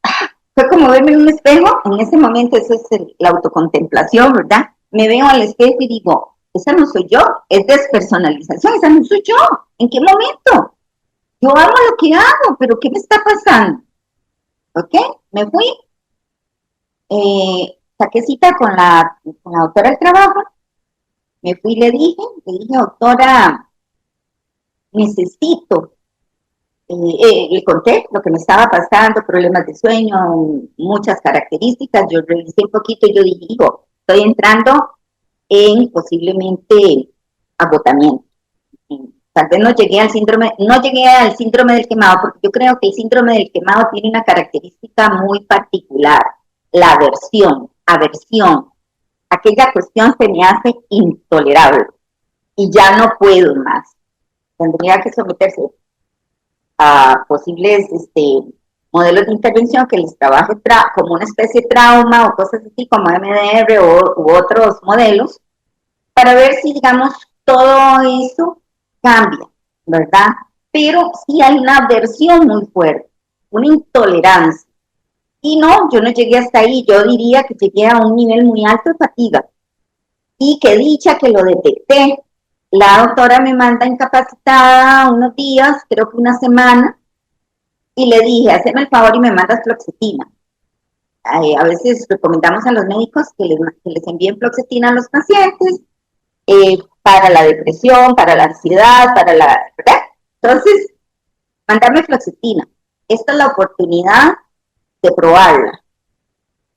A: fue como verme en un espejo, en ese momento eso es la autocontemplación, ¿verdad? Me veo al espejo y digo, esa no soy yo, es despersonalización, esa no soy yo, ¿en qué momento? Yo hago lo que hago, pero ¿qué me está pasando? ¿Ok? Me fui, saqué cita con la doctora del trabajo, me fui y le dije, doctora, necesito, le conté lo que me estaba pasando, problemas de sueño, muchas características, yo revisé un poquito y yo dije, hijo, estoy entrando en posiblemente agotamiento. Tal vez no llegué al síndrome del quemado, porque yo creo que el síndrome del quemado tiene una característica muy particular, la aversión. Aquella cuestión se me hace intolerable y ya no puedo más. Tendría que someterse a posibles modelos de intervención que les trabaje como una especie de trauma o cosas así como MDR u otros modelos, para ver si, digamos, todo eso cambia, ¿verdad? Pero sí hay una aversión muy fuerte, una intolerancia. Y no, yo no llegué hasta ahí, yo diría que llegué a un nivel muy alto de fatiga. Y qué dicha que lo detecté. La doctora me manda incapacitada unos días, creo que una semana, y le dije, hazme el favor y me mandas fluoxetina. A veces recomendamos a los médicos que les envíen fluoxetina a los pacientes para la depresión, para la ansiedad, ¿verdad? Entonces, mandarme fluoxetina. Esta es la oportunidad de probarla.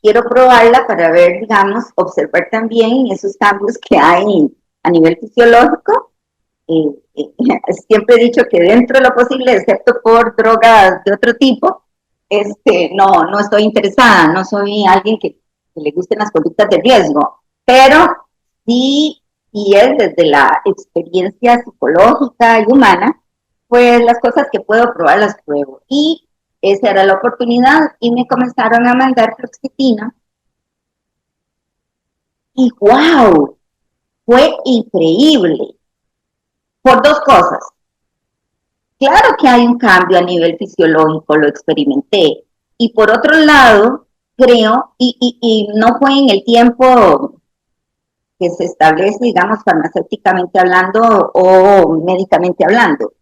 A: Quiero probarla para ver, digamos, observar también esos cambios que hay a nivel fisiológico. Siempre he dicho que dentro de lo posible, excepto por drogas de otro tipo, no estoy interesada, no soy alguien que le gusten las conductas de riesgo, pero sí, y es desde la experiencia psicológica y humana, pues las cosas que puedo probar las pruebo. Y esa era la oportunidad y me comenzaron a mandar fluoxetina y wow, fue increíble por dos cosas. Claro que hay un cambio a nivel fisiológico, lo experimenté. Y por otro lado, creo, y no fue en el tiempo que se establece, digamos, farmacéuticamente hablando o médicamente hablando.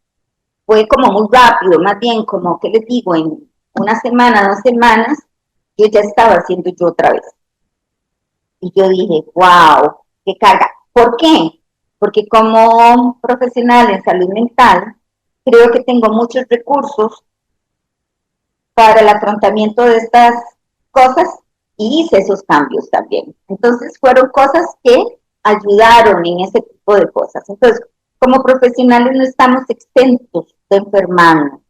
A: Fue como muy rápido, más bien como, ¿qué les digo? En una semana, 2 semanas, yo ya estaba haciendo yo otra vez. Y yo dije, wow, qué carga. ¿Por qué? Porque como profesional en salud mental, creo que tengo muchos recursos para el afrontamiento de estas cosas y hice esos cambios también. Entonces fueron cosas que ayudaron en ese tipo de cosas. Entonces, como profesionales no estamos exentos de enfermarnos.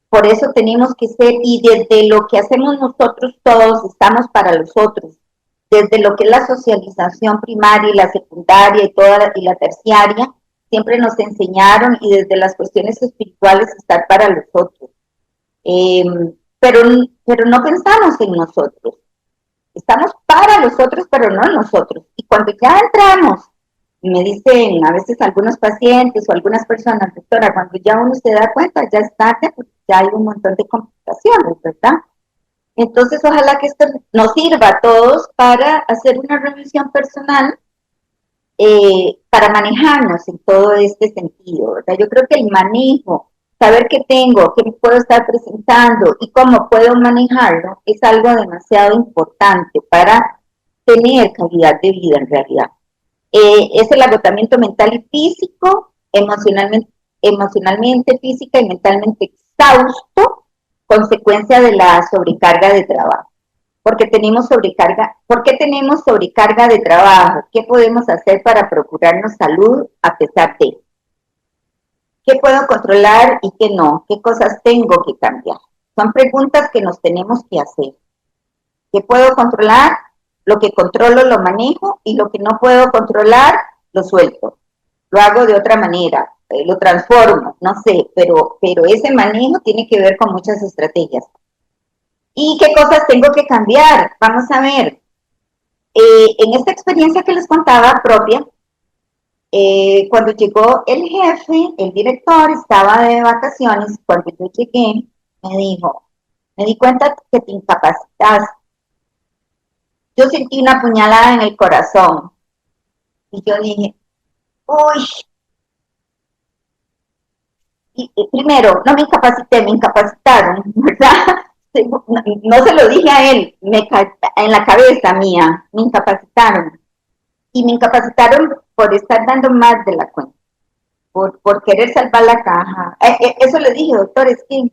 A: Por eso tenemos que ser, y desde lo que hacemos nosotros todos, estamos para los otros. Desde lo que es la socialización primaria y la secundaria y toda y la terciaria, siempre nos enseñaron, y desde las cuestiones espirituales, estar para los otros. Eh, pero, pero no pensamos en nosotros. Estamos para los otros, pero no en nosotros. Y cuando ya entramos, y me dicen a veces algunos pacientes o algunas personas, doctora, cuando ya uno se da cuenta, ya es tarde, porque ya hay un montón de complicaciones, ¿verdad? Entonces, ojalá que esto nos sirva a todos para hacer una revisión personal, para manejarnos en todo este sentido, ¿verdad? Yo creo que el manejo, saber qué tengo, qué puedo estar presentando y cómo puedo manejarlo, es algo demasiado importante para tener calidad de vida en realidad. Es el agotamiento mental y físico, emocionalmente, física y mentalmente exhausto, consecuencia de la sobrecarga de trabajo. Porque tenemos sobrecarga, ¿por qué tenemos sobrecarga de trabajo? ¿Qué podemos hacer para procurarnos salud a pesar de? ¿Qué puedo controlar y qué no? ¿Qué cosas tengo que cambiar? Son preguntas que nos tenemos que hacer. ¿Qué puedo controlar? Lo que controlo lo manejo y lo que no puedo controlar lo suelto. Lo hago de otra manera, lo transformo, no sé, pero ese manejo tiene que ver con muchas estrategias. ¿Y qué cosas tengo que cambiar? Vamos a ver. En esta experiencia que les contaba propia, cuando llegó el jefe, el director estaba de vacaciones, cuando yo llegué, me dijo, me di cuenta que te incapacitas. Yo sentí una puñalada en el corazón y yo dije, uy, y primero, no me incapacité, me incapacitaron, ¿verdad? No se lo dije a él, en la cabeza mía, me incapacitaron. Y me incapacitaron por estar dando más de la cuenta, por querer salvar la caja. Eso le dije, doctor, es que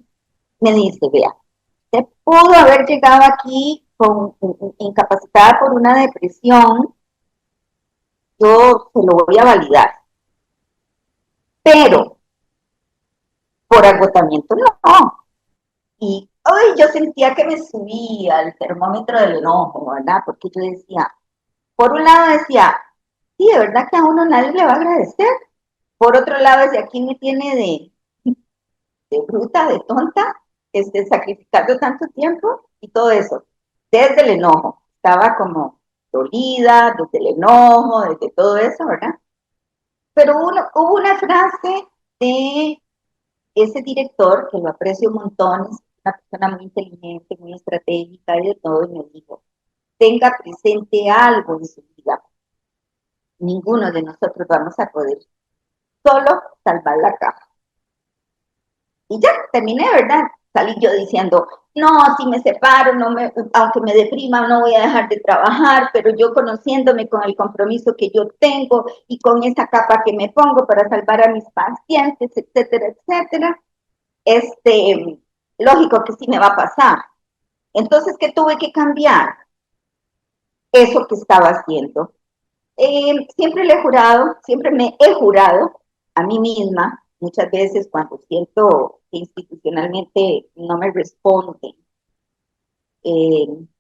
A: me dice, vea, usted pudo haber llegado aquí incapacitada por una depresión, yo se lo voy a validar, pero por agotamiento no. Y hoy yo sentía que me subía el termómetro del enojo, ¿verdad? Porque yo decía, por un lado decía, sí, de verdad que a uno nadie le va a agradecer. Por otro lado, decía, aquí me tiene de bruta, de tonta, sacrificando tanto tiempo y todo eso, desde el enojo. Estaba como dolida, desde el enojo, desde todo eso, ¿verdad? Pero hubo una frase de ese director, que lo aprecio un montón, es una persona muy inteligente, muy estratégica y de todo, y me dijo, tenga presente algo en su vida. Ninguno de nosotros vamos a poder solo salvar la caja. Y ya, terminé, ¿verdad? Salí yo diciendo, no, si me separo, aunque me deprima, no voy a dejar de trabajar, pero yo conociéndome con el compromiso que yo tengo y con esa capa que me pongo para salvar a mis pacientes, etcétera, etcétera, lógico que sí me va a pasar. Entonces, ¿qué tuve que cambiar? Eso que estaba haciendo. Siempre le he jurado, siempre me he jurado a mí misma, muchas veces cuando siento que institucionalmente no me responden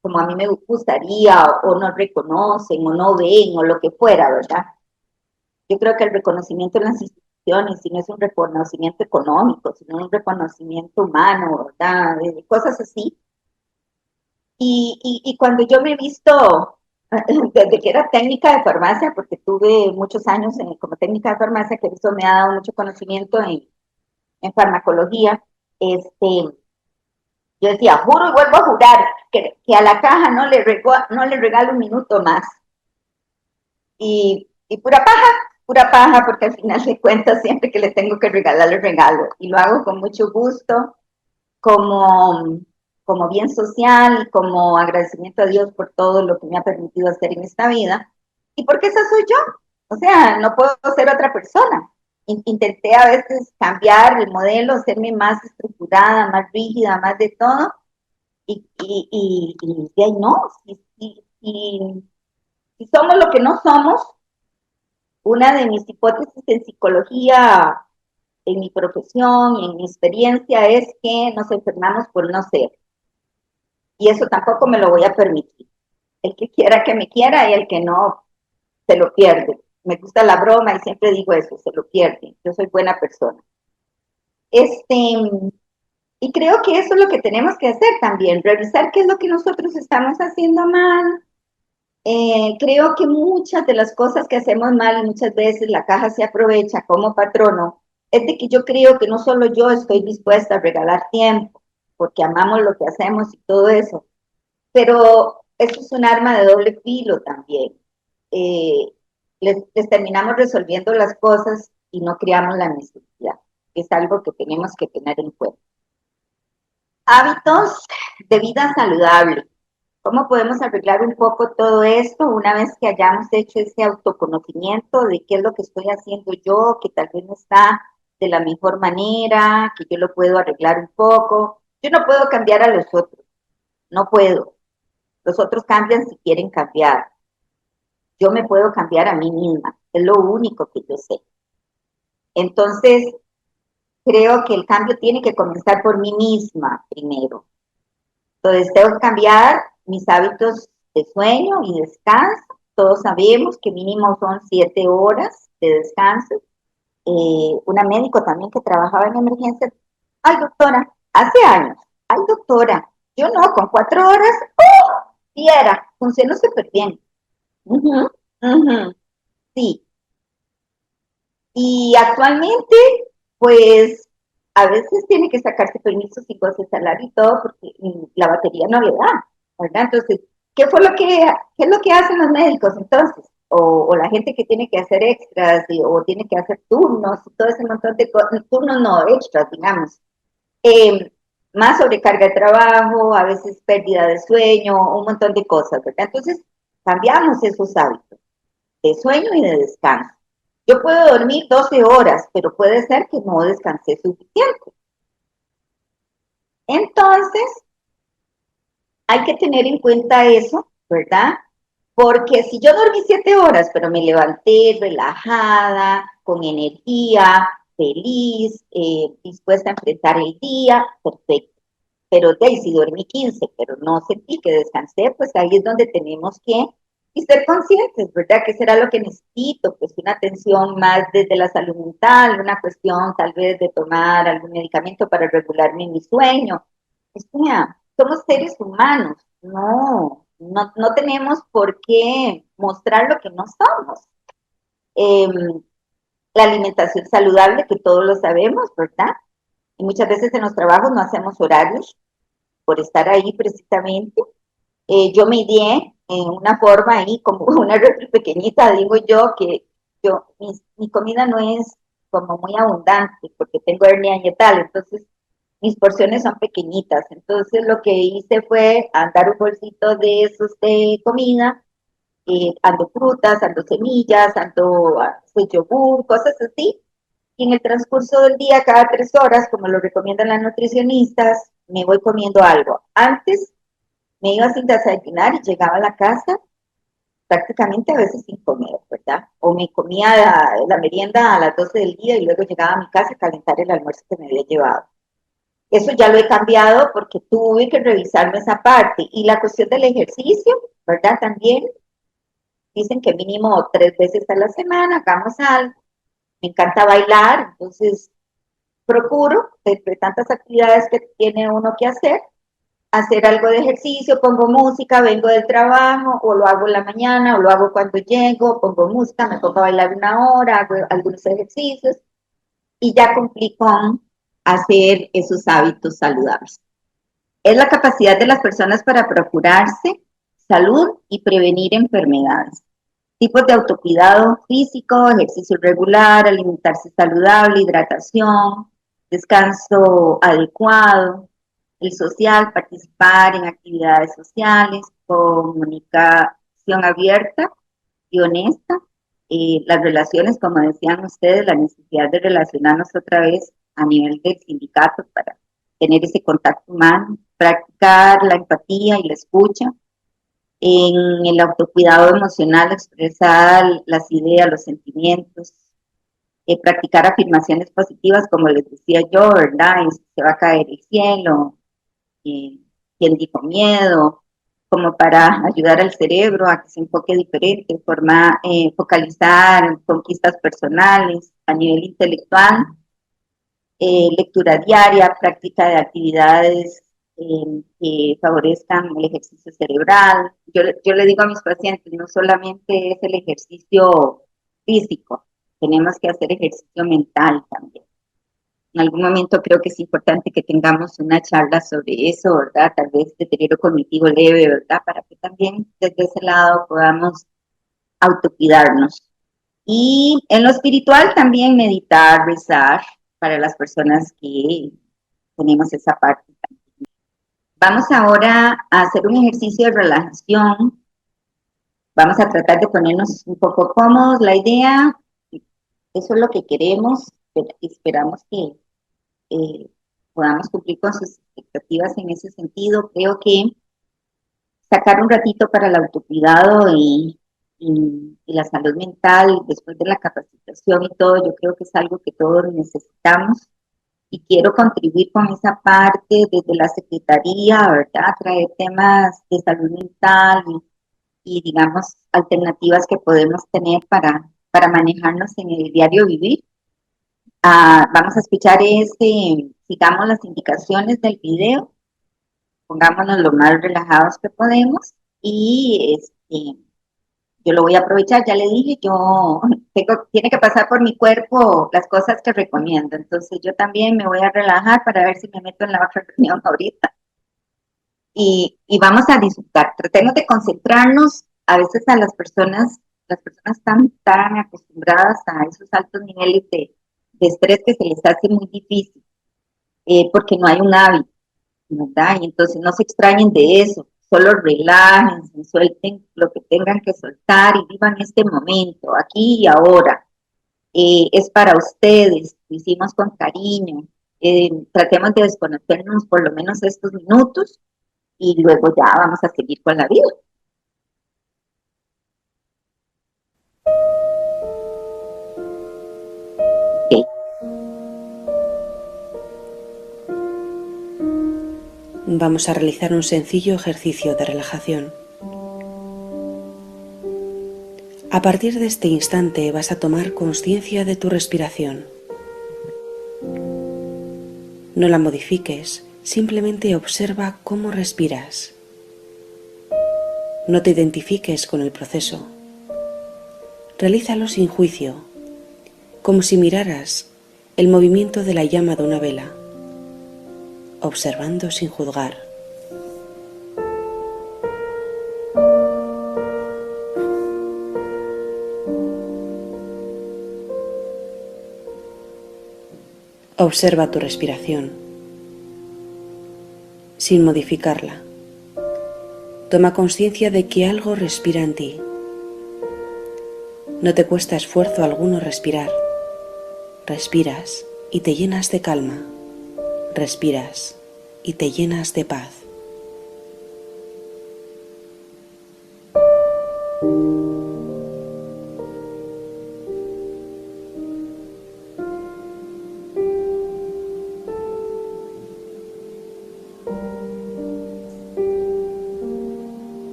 A: como a mí me gustaría, o no reconocen, o no ven, o lo que fuera, ¿verdad? Yo creo que el reconocimiento en las instituciones, si no es un reconocimiento económico, sino un reconocimiento humano, ¿verdad? Cosas así. Y cuando yo me he visto, desde que era técnica de farmacia, porque tuve muchos años como técnica de farmacia, que eso me ha dado mucho conocimiento en farmacología, este, yo decía, juro y vuelvo a jurar que a la caja no le regalo un minuto más. Y pura paja, porque al final de cuentas siempre que le tengo que regalar, le regalo. Y lo hago con mucho gusto, como, como bien social, como agradecimiento a Dios por todo lo que me ha permitido hacer en esta vida. Y porque esa soy yo. O sea, no puedo ser otra persona. Intenté a veces cambiar el modelo, hacerme más estructurada, más rígida, más de todo, y de ahí no, si somos lo que no somos, una de mis hipótesis en psicología, en mi profesión y en mi experiencia es que nos enfermamos por no ser. Y eso tampoco me lo voy a permitir. El que quiera que me quiera y el que no, se lo pierde. Me gusta la broma y siempre digo eso, se lo pierde. Yo soy buena persona. Y creo que eso es lo que tenemos que hacer también, revisar qué es lo que nosotros estamos haciendo mal. Creo que muchas de las cosas que hacemos mal, muchas veces la caja se aprovecha como patrono, es de que yo creo que no solo yo estoy dispuesta a regalar tiempo, porque amamos lo que hacemos y todo eso, pero eso es un arma de doble filo también. Eh, les terminamos resolviendo las cosas y no creamos la necesidad. Es algo que tenemos que tener en cuenta. Hábitos de vida saludable. ¿Cómo podemos arreglar un poco todo esto una vez que hayamos hecho ese autoconocimiento de qué es lo que estoy haciendo yo, que tal vez no está de la mejor manera, que yo lo puedo arreglar un poco? Yo no puedo cambiar a los otros, no puedo. Los otros cambian si quieren cambiar. Yo me puedo cambiar a mí misma, es lo único que yo sé. Entonces, creo que el cambio tiene que comenzar por mí misma primero. Entonces, tengo que cambiar mis hábitos de sueño y descanso. Todos sabemos que mínimo son 7 horas de descanso. Una médico también que trabajaba en emergencia. Ay, doctora, hace años. Ay, doctora, yo no, con 4 horas, ¡oh! Viera, funciona súper bien. Uh-huh, uh-huh, sí. Y actualmente, pues, a veces tiene que sacarse permisos y cosas salario y todo porque la batería no le da, ¿verdad? Entonces, ¿qué es lo que hacen los médicos entonces? O la gente que tiene que hacer extras o tiene que hacer turnos y todo ese montón de cosas, turnos no, extras, digamos. Eh, Más sobrecarga de trabajo, a veces pérdida de sueño, un montón de cosas, ¿verdad? Entonces, cambiamos esos hábitos de sueño y de descanso. Yo puedo dormir 12 horas, pero puede ser que no descansé suficiente. Entonces, hay que tener en cuenta eso, ¿verdad? Porque si yo dormí 7 horas, pero me levanté relajada, con energía, feliz, dispuesta a enfrentar el día, perfecto. Pero de ahí, si dormí 15, pero no sentí que descansé, pues ahí es donde tenemos que y ser conscientes, ¿verdad? ¿Qué será lo que necesito? Pues una atención más desde la salud mental, una cuestión tal vez de tomar algún medicamento para regularme mi sueño. O sea, somos seres humanos, no tenemos por qué mostrar lo que no somos. Eh, la alimentación saludable, que todos lo sabemos, ¿verdad? Y muchas veces en los trabajos no hacemos horarios por estar ahí precisamente. Yo me ideé en una forma ahí, como una refri pequeñita, digo yo, que mi comida no es como muy abundante, porque tengo hernia y tal, entonces mis porciones son pequeñitas. Entonces lo que hice fue andar un bolsito de esos de comida, ando frutas, ando semillas, ando yogur, cosas así. Y en el transcurso del día, cada 3 horas, como lo recomiendan las nutricionistas, me voy comiendo algo. Antes me iba sin desayunar y llegaba a la casa prácticamente a veces sin comer, ¿verdad? O me comía la merienda a las 12 del día y luego llegaba a mi casa a calentar el almuerzo que me había llevado. Eso ya lo he cambiado porque tuve que revisarme esa parte. Y la cuestión del ejercicio, ¿verdad? También dicen que mínimo 3 veces a la semana hagamos algo. Me encanta bailar, entonces procuro, entre tantas actividades que tiene uno que hacer algo de ejercicio, pongo música, vengo del trabajo, o lo hago en la mañana, o lo hago cuando llego, pongo música, me pongo a bailar 1 hora, hago algunos ejercicios, y ya cumplí con hacer esos hábitos saludables. Es la capacidad de las personas para procurarse salud y prevenir enfermedades. Tipos de autocuidado físico, ejercicio regular, alimentarse saludable, hidratación, descanso adecuado, el social, participar en actividades sociales, comunicación abierta y honesta, las relaciones, como decían ustedes, la necesidad de relacionarnos otra vez a nivel del sindicato para tener ese contacto humano, practicar la empatía y la escucha, en el autocuidado emocional, expresar las ideas, los sentimientos, practicar afirmaciones positivas, como les decía yo, ¿verdad? Se va a caer el cielo, eh, quién dijo miedo, como para ayudar al cerebro a que se enfoque diferente, focalizar conquistas personales a nivel intelectual, lectura diaria, práctica de actividades que favorezcan el ejercicio cerebral. Yo le digo a mis pacientes, no solamente es el ejercicio físico, tenemos que hacer ejercicio mental también. En algún momento creo que es importante que tengamos una charla sobre eso, ¿verdad? Tal vez deterioro cognitivo leve, ¿verdad? Para que también desde ese lado podamos autocuidarnos. Y en lo espiritual también meditar, rezar, para las personas que tenemos esa parte. Vamos ahora a hacer un ejercicio de relajación. Vamos a tratar de ponernos un poco cómodos. La idea, eso es lo que queremos, esperamos que podamos cumplir con sus expectativas en ese sentido. Creo que sacar un ratito para el autocuidado y la salud mental después de la capacitación y todo, yo creo que es algo que todos necesitamos y quiero contribuir con esa parte desde la Secretaría, ¿verdad? Traer temas de salud mental y digamos, alternativas que podemos tener para manejarnos en el diario vivir. Vamos a escuchar sigamos las indicaciones del video, pongámonos lo más relajados que podemos y yo lo voy a aprovechar, ya le dije, tiene que pasar por mi cuerpo las cosas que recomiendo, entonces yo también me voy a relajar para ver si me meto en la otra reunión ahorita. Y vamos a disfrutar, tratemos de concentrarnos, a veces las personas están tan acostumbradas a esos altos niveles de estrés que se les hace muy difícil, porque no hay un hábito, ¿verdad? Y entonces no se extrañen de eso, solo relájense, suelten lo que tengan que soltar y vivan este momento, aquí y ahora. Es para ustedes, lo hicimos con cariño, tratemos de desconocernos por lo menos estos minutos y luego ya vamos a seguir con la vida. Okay.
B: Vamos a realizar un sencillo ejercicio de relajación. A partir de este instante vas a tomar conciencia de tu respiración. No la modifiques, simplemente observa cómo respiras. No te identifiques con el proceso. Realízalo sin juicio, como si miraras el movimiento de la llama de una vela, observando sin juzgar. Observa tu respiración, sin modificarla. Toma conciencia de que algo respira en ti. No te cuesta esfuerzo alguno respirar. Respiras y te llenas de calma. Respiras y te llenas de paz.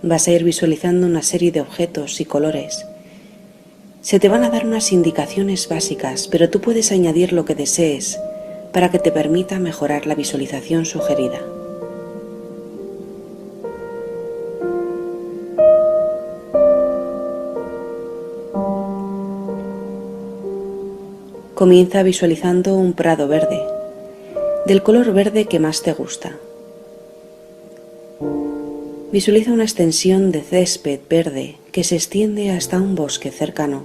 B: Vas a ir visualizando una serie de objetos y colores. Se te van a dar unas indicaciones básicas, pero tú puedes añadir lo que desees para que te permita mejorar la visualización sugerida. Comienza visualizando un prado verde, del color verde que más te gusta. Visualiza una extensión de césped verde que se extiende hasta un bosque cercano.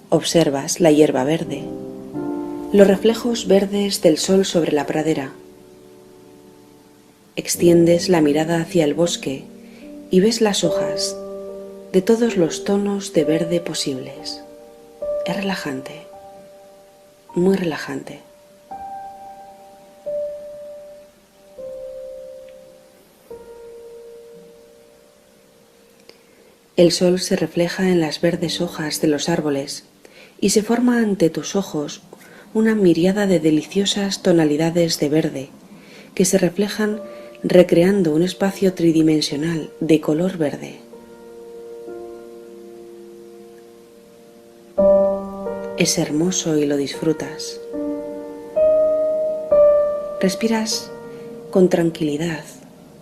B: Observas la hierba verde, los reflejos verdes del sol sobre la pradera. Extiendes la mirada hacia el bosque y ves las hojas de todos los tonos de verde posibles. Es relajante, muy relajante. El sol se refleja en las verdes hojas de los árboles y se forma ante tus ojos una miríada de deliciosas tonalidades de verde que se reflejan recreando un espacio tridimensional de color verde. Es hermoso y lo disfrutas. Respiras con tranquilidad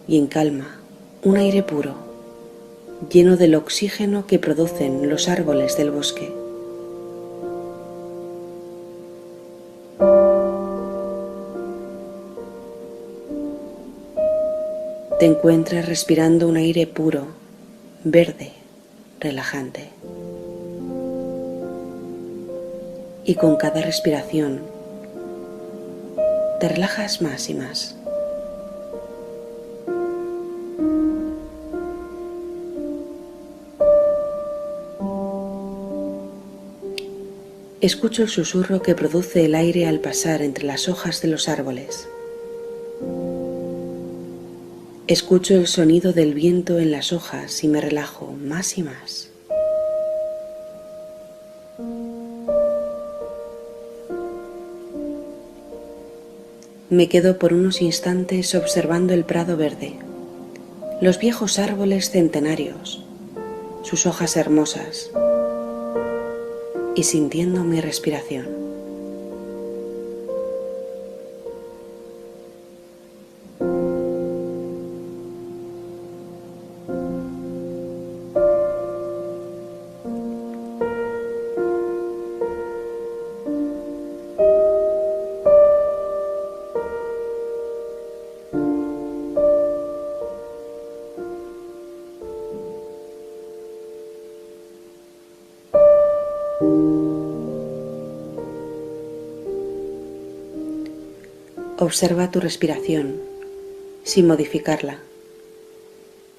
B: y en calma un aire puro, lleno del oxígeno que producen los árboles del bosque. Te encuentras respirando un aire puro, verde, relajante. Y con cada respiración te relajas más y más. Escucho el susurro que produce el aire al pasar entre las hojas de los árboles. Escucho el sonido del viento en las hojas y me relajo más y más. Me quedo por unos instantes observando el prado verde, los viejos árboles centenarios, sus hojas hermosas, y sintiendo mi respiración. Observa tu respiración, sin modificarla.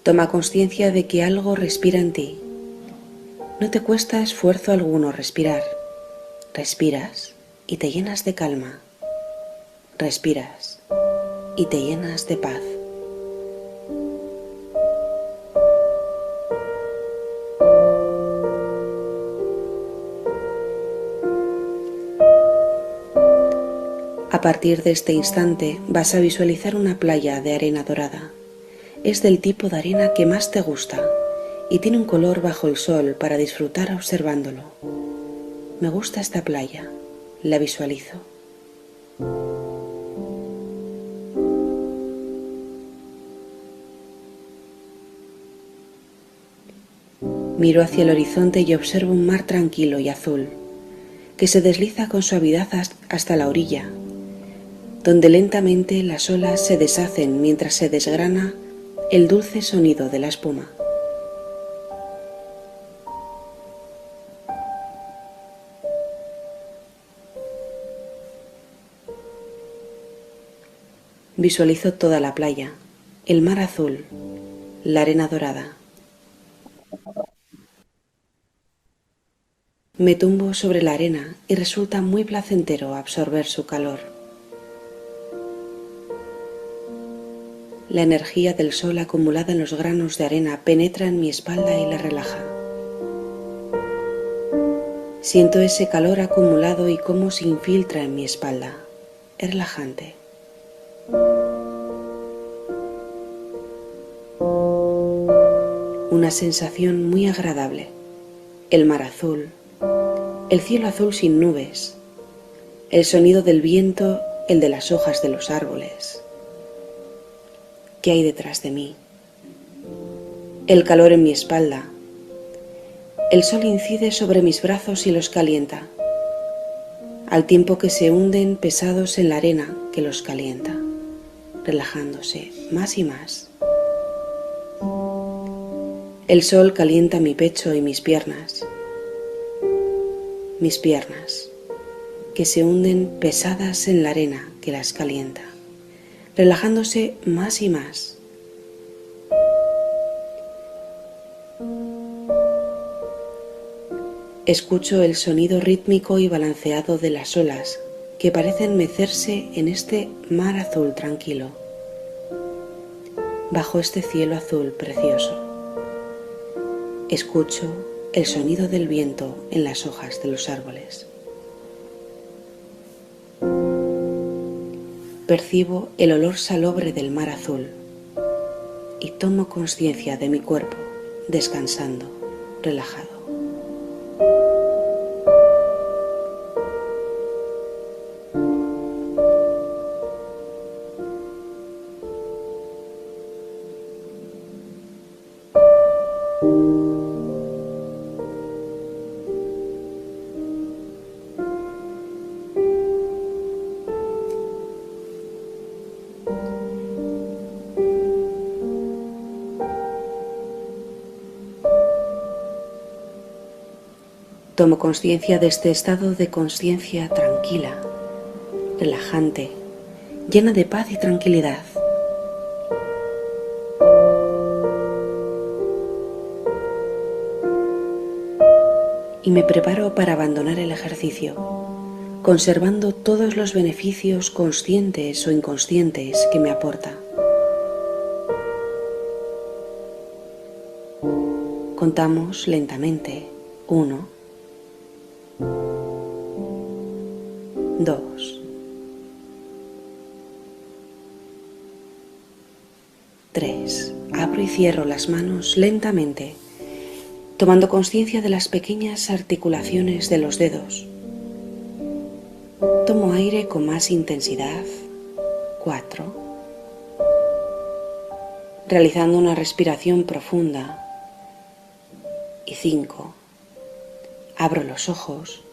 B: Toma conciencia de que algo respira en ti. No te cuesta esfuerzo alguno respirar. Respiras y te llenas de calma. Respiras y te llenas de paz. A partir de este instante vas a visualizar una playa de arena dorada. Es del tipo de arena que más te gusta y tiene un color bajo el sol para disfrutar observándolo. Me gusta esta playa, la visualizo. Miro hacia el horizonte y observo un mar tranquilo y azul, que se desliza con suavidad hasta la orilla, donde lentamente las olas se deshacen mientras se desgrana el dulce sonido de la espuma. Visualizo toda la playa, el mar azul, la arena dorada. Me tumbo sobre la arena y resulta muy placentero absorber su calor. La energía del sol acumulada en los granos de arena penetra en mi espalda y la relaja. Siento ese calor acumulado y cómo se infiltra en mi espalda. Es relajante. Una sensación muy agradable. El mar azul, el cielo azul sin nubes, el sonido del viento, el de las hojas de los árboles. ¿Qué hay detrás de mí? El calor en mi espalda. El sol incide sobre mis brazos y los calienta, al tiempo que se hunden pesados en la arena que los calienta, relajándose más y más. El sol calienta mi pecho y mis piernas, que se hunden pesadas en la arena que las calienta, relajándose más y más. Escucho el sonido rítmico y balanceado de las olas que parecen mecerse en este mar azul tranquilo, bajo este cielo azul precioso. Escucho el sonido del viento en las hojas de los árboles. Percibo el olor salobre del mar azul y tomo conciencia de mi cuerpo descansando, relajado. Tomo conciencia de este estado de conciencia tranquila, relajante, llena de paz y tranquilidad. Y me preparo para abandonar el ejercicio, conservando todos los beneficios conscientes o inconscientes que me aporta. Contamos lentamente. 1, 2, 3. Abro y cierro las manos lentamente, tomando conciencia de las pequeñas articulaciones de los dedos. Tomo aire con más intensidad. 4. Realizando una respiración profunda. Y 5. Abro los ojos,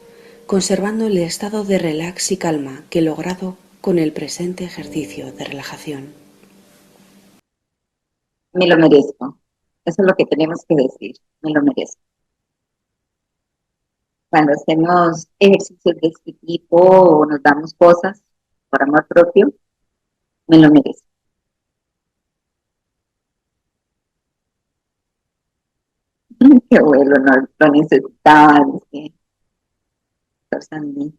B: conservando el estado de relax y calma que he logrado con el presente ejercicio de relajación.
A: Me lo merezco. Eso es lo que tenemos que decir. Me lo merezco. Cuando hacemos ejercicios de este tipo o nos damos cosas por amor propio, me lo merezco. Qué bueno, no lo necesitaba, dice Sandy.